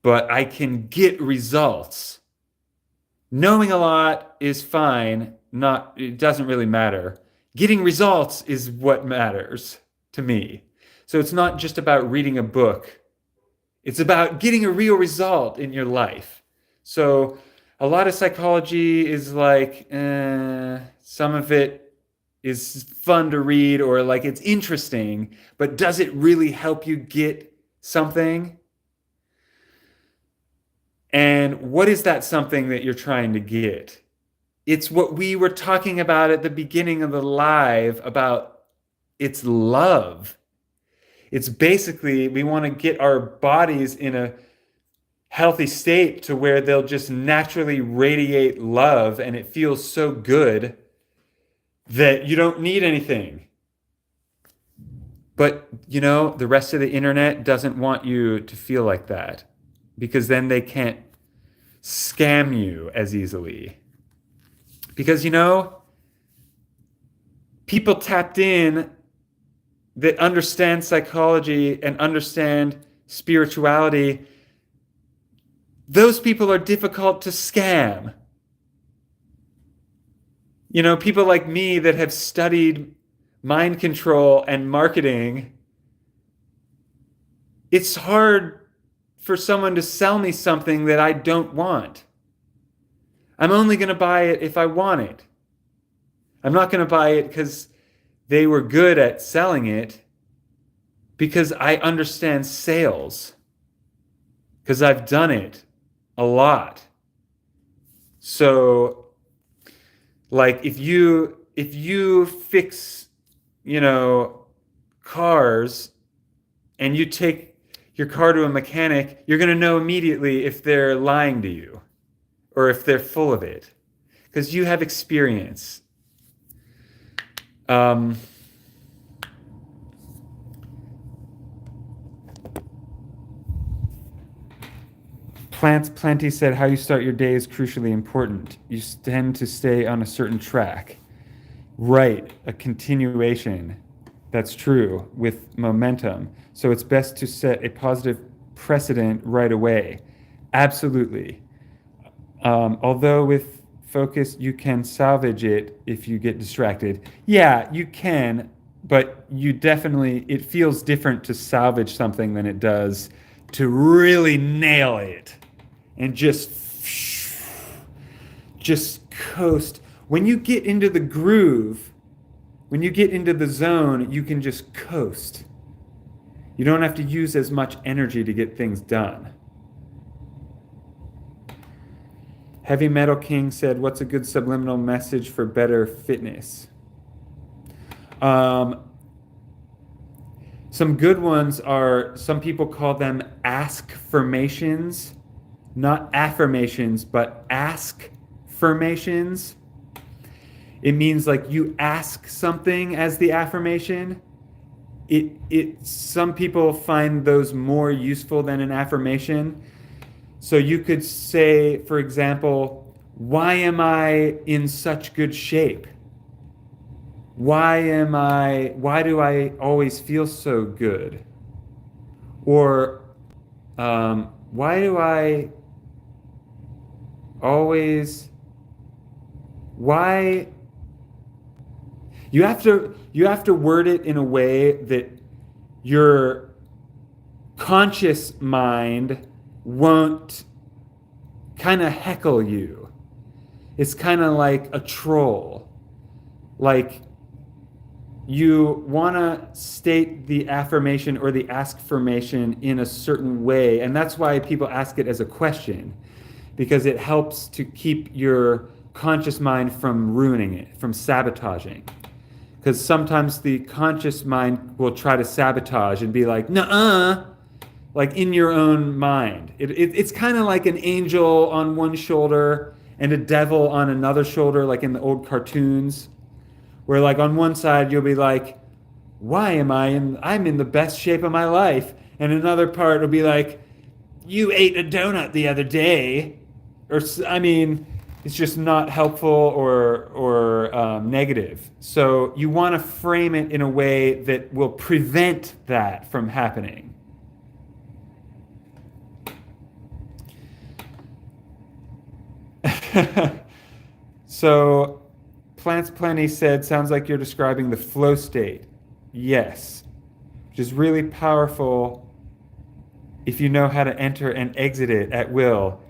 but I can get results. Knowing a lot is fine, it doesn't really matter. Getting results is what matters to me. So it's not just about reading a book. It's about getting a real result in your life. So a lot of psychology is like, some of it is fun to read or like it's interesting, but does it really help you get something? And what is that something that you're trying to get? It's what we were talking about at the beginning of the live about, it's love. It's basically, we want to get our bodies in a healthy state to where they'll just naturally radiate love, and it feels so good that you don't need anything. But, the rest of the internet doesn't want you to feel like that, because then they can't scam you as easily. Because, people tapped in that understand psychology and understand spirituality, those people are difficult to scam. People like me that have studied mind control and marketing, it's hard for someone to sell me something that I don't want. I'm only going to buy it if I want it. I'm not going to buy it because they were good at selling it, because I understand sales, because I've done it a lot. So, like, if you fix, cars, and you take your car to a mechanic, you're going to know immediately if they're lying to you or if they're full of it, because you have experience. Plants Plenty said, how you start your day is crucially important. You tend to stay on a certain track. Right, a continuation. That's true, with momentum. So it's best to set a positive precedent right away. Absolutely. Although with focus, you can salvage it if you get distracted. Yeah, you can, but it feels different to salvage something than it does to really nail it and just coast. When you get into the groove, when you get into the zone, you can just coast. You don't have to use as much energy to get things done. Heavy Metal King said, what's a good subliminal message for better fitness? Some good ones are, some people call them ask-firmations. Not affirmations, but ask-firmations. It means like you ask something as the affirmation. Some people find those more useful than an affirmation. So you could say, for example, why am I in such good shape? Why do I always feel so good? Or why do I always why you have to word it in a way that your conscious mind won't kind of heckle you. It's kind of like a troll. Like, you want to state the affirmation or the askfirmation in a certain way. And that's why people ask it as a question, because it helps to keep your conscious mind from ruining it, from sabotaging. Because sometimes the conscious mind will try to sabotage and be like, nuh-uh, like in your own mind. It's kind of like an angel on one shoulder and a devil on another shoulder, like in the old cartoons, where like on one side you'll be like, why am I'm in the best shape of my life, and another part will be like, you ate a donut the other day, or I mean, it's just not helpful or negative. So you want to frame it in a way that will prevent that from happening. So Plants Plenty said, sounds like you're describing the flow state. Yes, which is really powerful if you know how to enter and exit it at will.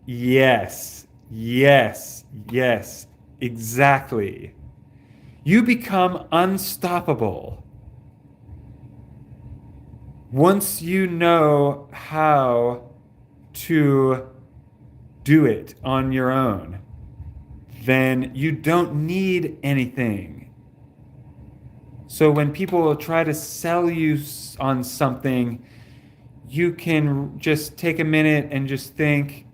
Yes, yes, yes, exactly. You become unstoppable once you know how to do it on your own. Then you don't need anything. So when people try to sell you on something, you can just take a minute and just think,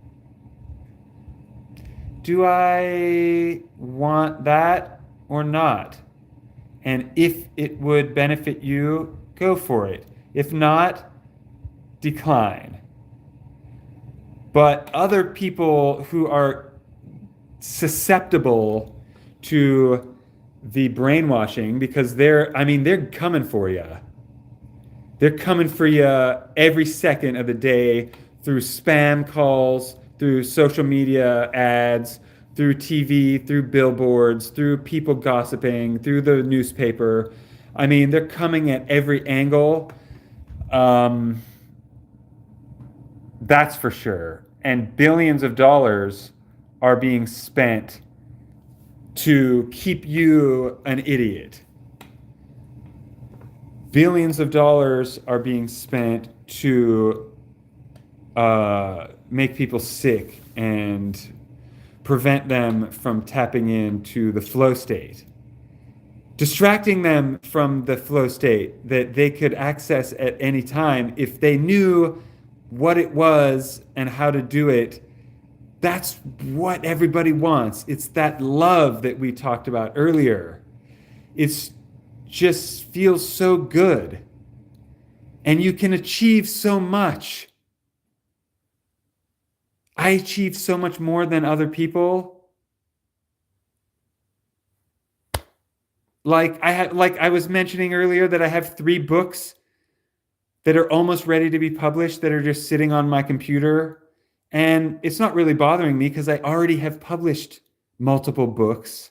do I want that or not? And if it would benefit you, go for it. If not, decline. But other people who are susceptible to the brainwashing, because they're coming for you. They're coming for you every second of the day through spam calls, through social media ads, through TV, through billboards, through people gossiping, through the newspaper. I mean, they're coming at every angle. That's for sure. And billions of dollars are being spent to keep you an idiot. Billions of dollars are being spent to make people sick and prevent them from tapping into the flow state, distracting them from the flow state that they could access at any time if they knew what it was and how to do it. That's what everybody wants. It's that love that we talked about earlier. It's just feels so good. And you can achieve so much. I achieve so much more than other people. Like I was mentioning earlier that I have 3 books that are almost ready to be published that are just sitting on my computer. And it's not really bothering me because I already have published multiple books.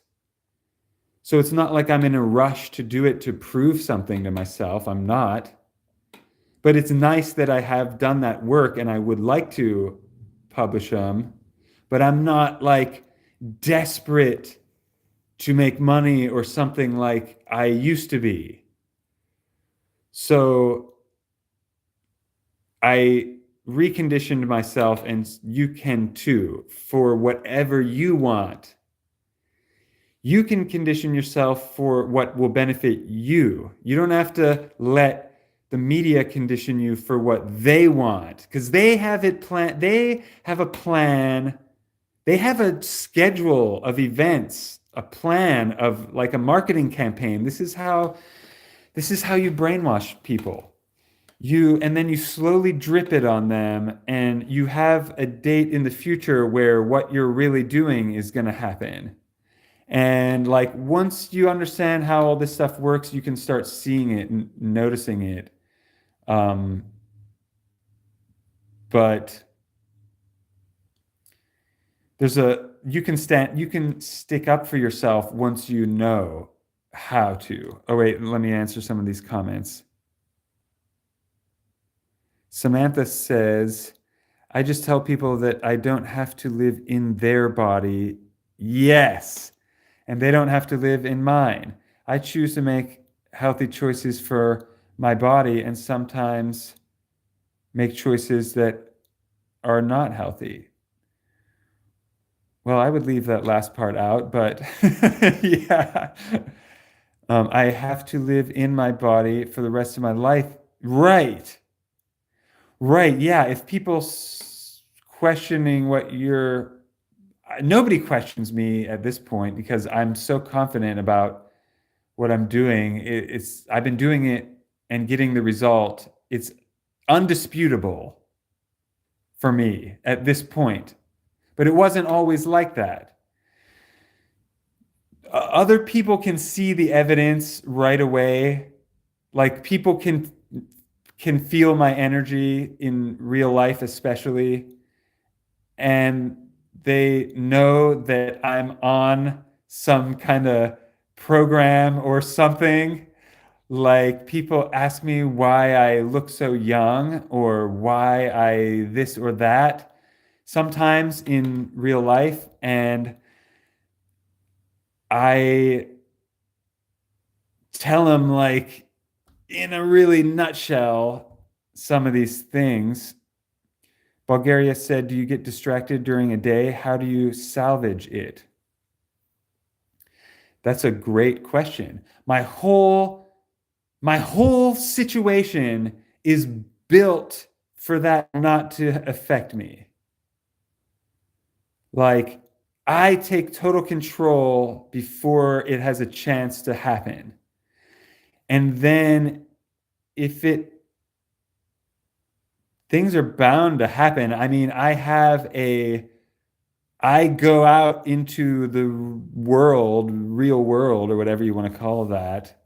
So it's not like I'm in a rush to do it to prove something to myself. I'm not. But it's nice that I have done that work and I would like to publish them. But I'm not like desperate to make money or something like I used to be. So I reconditioned myself, and you can too, for whatever you want. You can condition yourself for what will benefit you. You don't have to let the media condition you for what they want, because they have it planned. They have a plan. They have a schedule of events, a plan of like a marketing campaign. This is how you brainwash people. And then you slowly drip it on them, and you have a date in the future where what you're really doing is going to happen. And like once you understand how all this stuff works, you can start seeing it and noticing it. But you can stick up for yourself once you know how to. Oh wait, let me answer some of these comments. Samantha says, I just tell people that I don't have to live in their body. Yes. And they don't have to live in mine. I choose to make healthy choices for my body and sometimes make choices that are not healthy. Well, I would leave that last part out, but yeah. I have to live in my body for the rest of my life. Right. Right. Yeah. If people questioning what you're, nobody questions me at this point because I'm so confident about what I'm doing. I've been doing it and getting the result. It's undisputable for me at this point, but it wasn't always like that. Other people can see the evidence right away. Like people can feel my energy in real life, especially, and they know that I'm on some kind of program or something. Like people ask me why I look so young or why I this or that sometimes in real life. And I tell them, like, in a really nutshell, some of these things. Bulgaria said, do you get distracted during a day? How do you salvage it? That's a great question. My whole situation is built for that not to affect me. Like, I take total control before it has a chance to happen. And then things are bound to happen. I mean, I go out into the world, real world, or whatever you want to call that.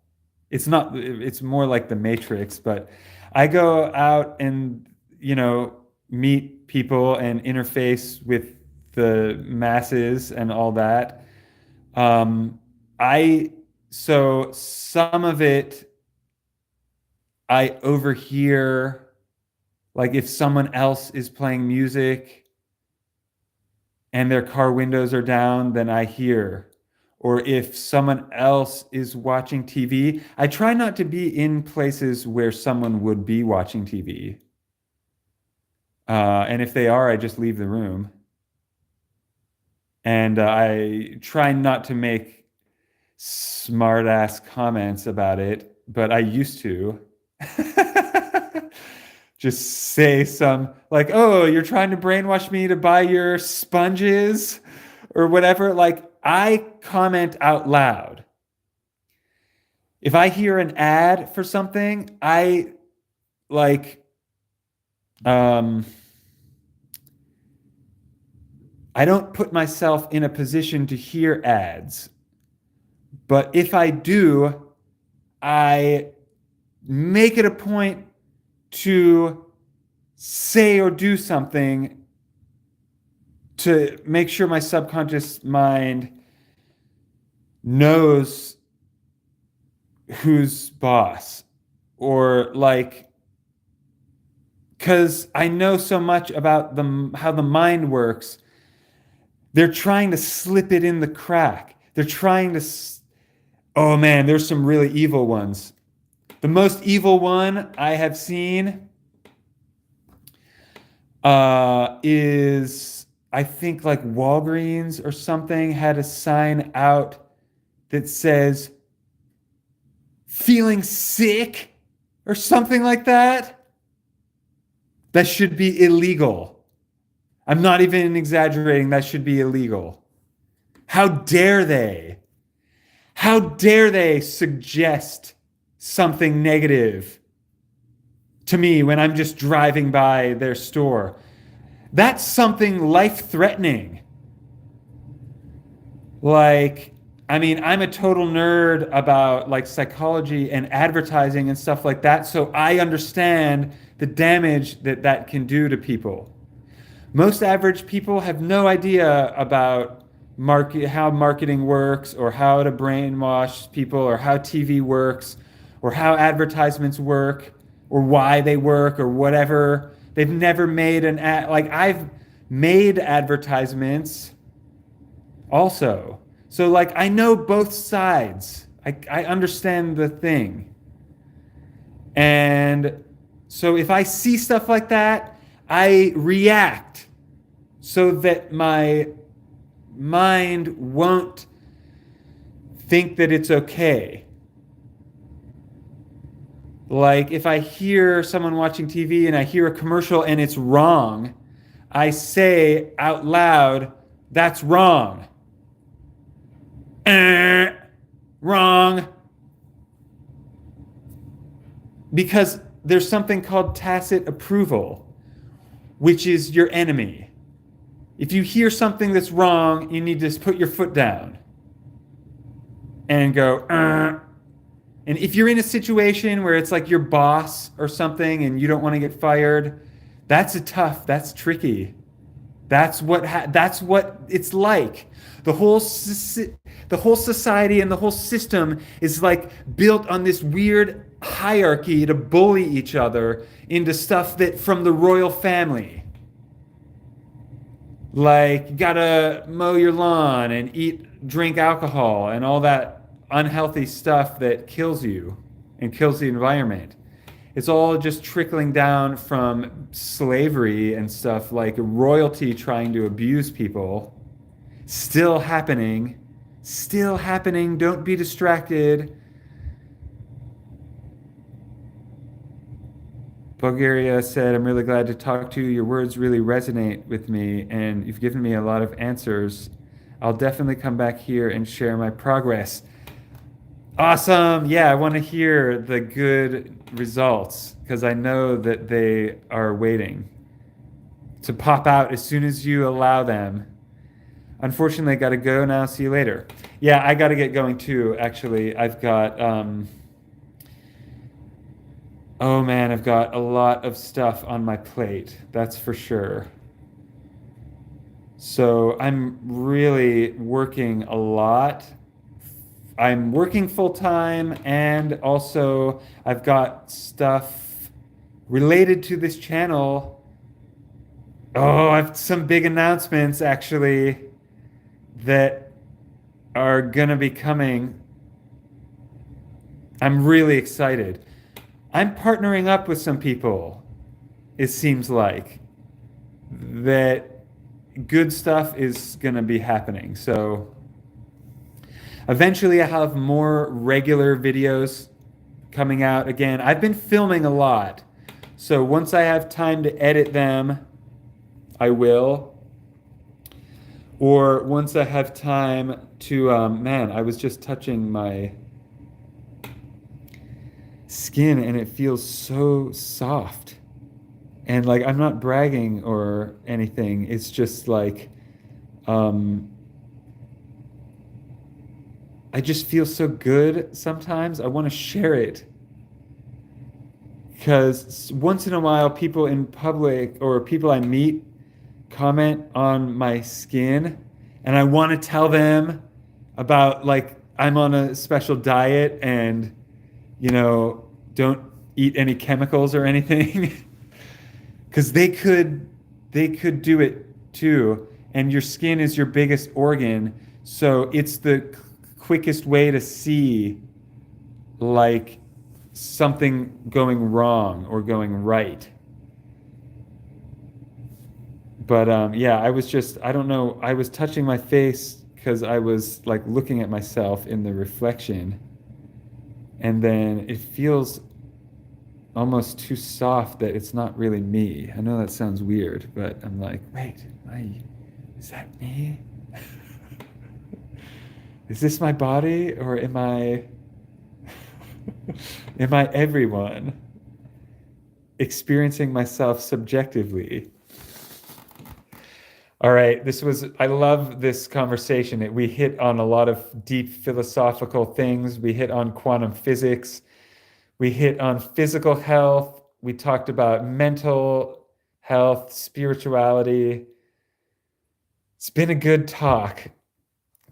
It's more like the Matrix, but I go out and, meet people and interface with the masses and all that. So some of it I overhear, like if someone else is playing music and their car windows are down, then I hear. Or if someone else is watching TV, I try not to be in places where someone would be watching TV. And if they are, I just leave the room. And I try not to make smart ass comments about it, but I used to. Just say some like, oh, you're trying to brainwash me to buy your sponges or whatever. Like, I comment out loud. If I hear an ad for something, I don't put myself in a position to hear ads. But if I do, I make it a point to say or do something to make sure my subconscious mind knows who's boss, or like, because I know so much about how the mind works. They're trying to slip it in the crack. They're trying to, oh man, there's some really evil ones. The most evil one I have seen is, I think, like Walgreens or something had a sign out that says, feeling sick or something like that. That should be illegal. I'm not even exaggerating. That should be illegal. How dare they? How dare they suggest something negative to me when I'm just driving by their store? That's something life-threatening. Like, I mean, I'm a total nerd about like psychology and advertising and stuff like that, so I understand the damage that can do to people. Most average people have no idea about how marketing works, or how to brainwash people, or how TV works, or how advertisements work, or why they work, or whatever. They've never made an ad. Like, I've made advertisements also. So, like, I know both sides. I understand the thing. And so if I see stuff like that, I react so that my mind won't think that it's okay. Like, if I hear someone watching TV and I hear a commercial and it's wrong, I say out loud, "That's wrong." Wrong. Because there's something called tacit approval, which is your enemy. If you hear something that's wrong, you need to put your foot down and go, And if you're in a situation where it's like your boss or something and you don't want to get fired, that's tricky. That's what it's like. The whole society and the whole system is like built on this weird hierarchy to bully each other into stuff that from the royal family. Like, you gotta mow your lawn and drink alcohol and all that unhealthy stuff that kills you and kills the environment. It's all just trickling down from slavery and stuff, like royalty trying to abuse people. Still happening. Still happening. Don't be distracted. Bulgaria said, "I'm really glad to talk to you. Your words really resonate with me, and you've given me a lot of answers. I'll definitely come back here and share my progress." Awesome. Yeah, I want to hear the good results because I know that they are waiting to pop out as soon as you allow them. Unfortunately, I got to go now. See you later. Yeah, I got to get going too, actually. I've got, oh man, I've got a lot of stuff on my plate. That's for sure. So I'm really working a lot. I'm working full time, and also I've got stuff related to this channel. Oh, I have some big announcements actually that are gonna be coming. I'm really excited. I'm partnering up with some people, it seems like, that good stuff is gonna be happening. So eventually, I have more regular videos coming out again. I've been filming a lot, so once I have time to edit them, I will. Or once I have time to, man, I was just touching my skin and it feels so soft. And like, I'm not bragging or anything. It's just like, I just feel so good sometimes. I want to share it. Because once in a while, people in public or people I meet comment on my skin, and I want to tell them about, like, I'm on a special diet and, don't eat any chemicals or anything. Because they could do it too. And your skin is your biggest organ. So it's the quickest way to see like something going wrong or going right. But yeah, I don't know, I was touching my face because I was like looking at myself in the reflection, and then it feels almost too soft that it's not really me. I know that sounds weird, but I'm like, wait, is that me? Is this my body, or am I everyone experiencing myself subjectively? All right, I love this conversation. We hit on a lot of deep philosophical things. We hit on quantum physics. We hit on physical health. We talked about mental health, spirituality. It's been a good talk.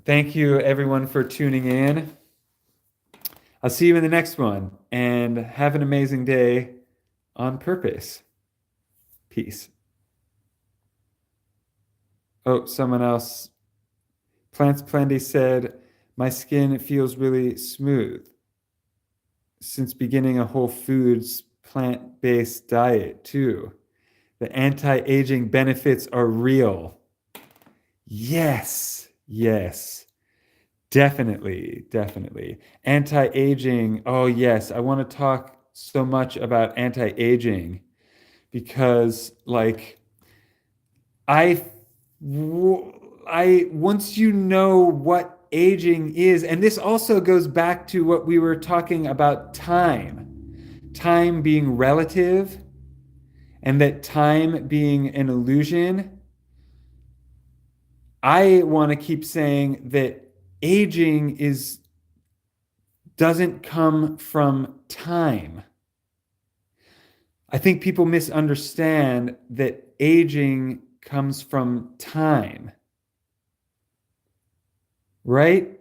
Thank you, everyone, for tuning in. I'll see you in the next one, and have an amazing day on purpose. Peace. Oh, someone else. Plants Plenty said, my skin feels really smooth since beginning a whole foods plant-based diet too. The anti-aging benefits are real. Yes, yes, definitely, definitely. Anti-aging, oh yes, I want to talk so much about anti-aging because like I once you know what aging is, and this also goes back to what we were talking about time being relative, and that time being an illusion. I want to keep saying that aging doesn't come from time. I think people misunderstand that aging comes from time. Right?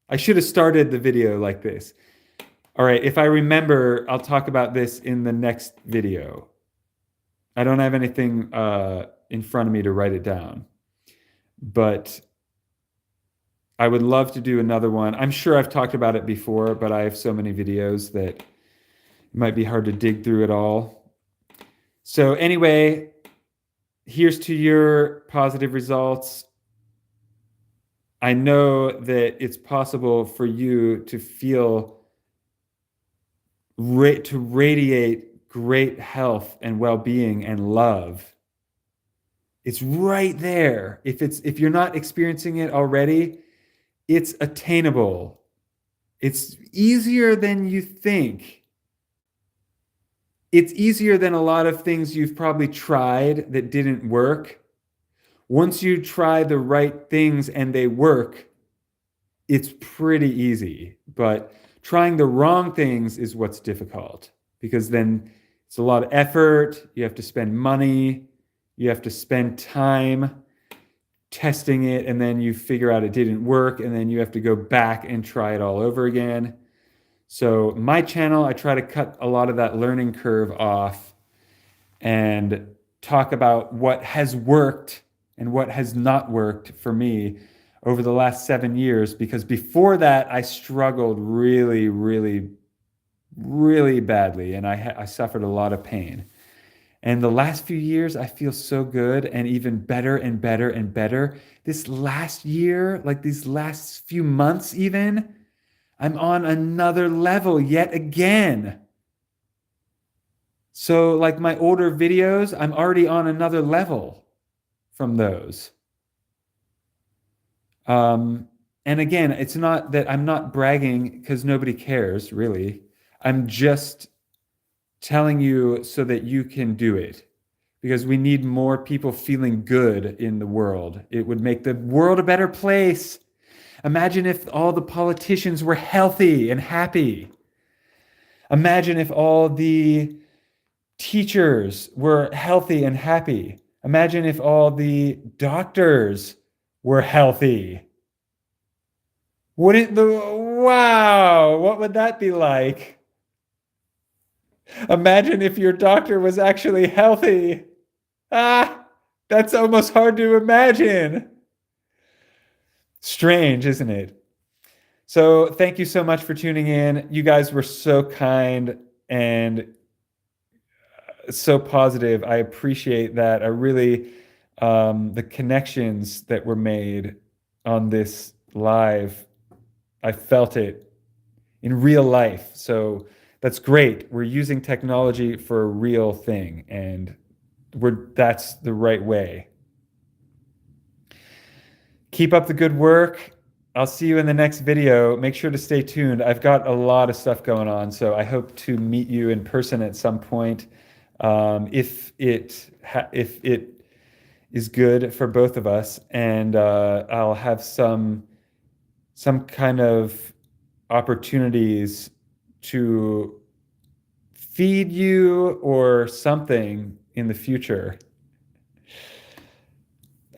I should have started the video like this. All right, if I remember, I'll talk about this in the next video. I don't have anything in front of me to write it down, but I would love to do another one. I'm sure I've talked about it before, but I have so many videos that it might be hard to dig through it all. So anyway, here's to your positive results. I know that it's possible for you to feel, to radiate great health and well-being and love. It's right there. If you're not experiencing it already, it's attainable. It's easier than you think. It's easier than a lot of things you've probably tried that didn't work. Once you try the right things and they work, it's pretty easy. But trying the wrong things is what's difficult, because then it's a lot of effort. You have to spend money. You have to spend time testing it, and then you figure out it didn't work, and then you have to go back and try it all over again. So my channel, I try to cut a lot of that learning curve off and talk about what has worked and what has not worked for me over the last 7 years, because before that I struggled really, really, really badly, and I suffered a lot of pain. And the last few years, I feel so good, and even better and better and better. This last year, like these last few months even, I'm on another level yet again. So like my older videos, I'm already on another level from those. And again, it's not that I'm not bragging, because nobody cares, really. I'm just telling you so that you can do it, because we need more people feeling good in the world. It would make the world a better place. Imagine if all the politicians were healthy and happy. Imagine if all the teachers were healthy and happy. Imagine if all the doctors were healthy. Wow, what would that be like? Imagine if your doctor was actually healthy. That's almost hard to imagine. Strange, isn't it? So thank you so much for tuning in. You guys were so kind and so positive. I appreciate that. I really, the connections that were made on this live, I felt it in real life. So that's great. We're using technology for a real thing, and that's the right way. Keep up the good work. I'll see you in the next video. Make sure to stay tuned. I've got a lot of stuff going on, so I hope to meet you in person at some point. If it is good for both of us, and I'll have some kind of opportunities to feed you or something in the future.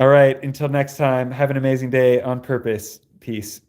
All right. Until next time, have an amazing day on purpose. Peace.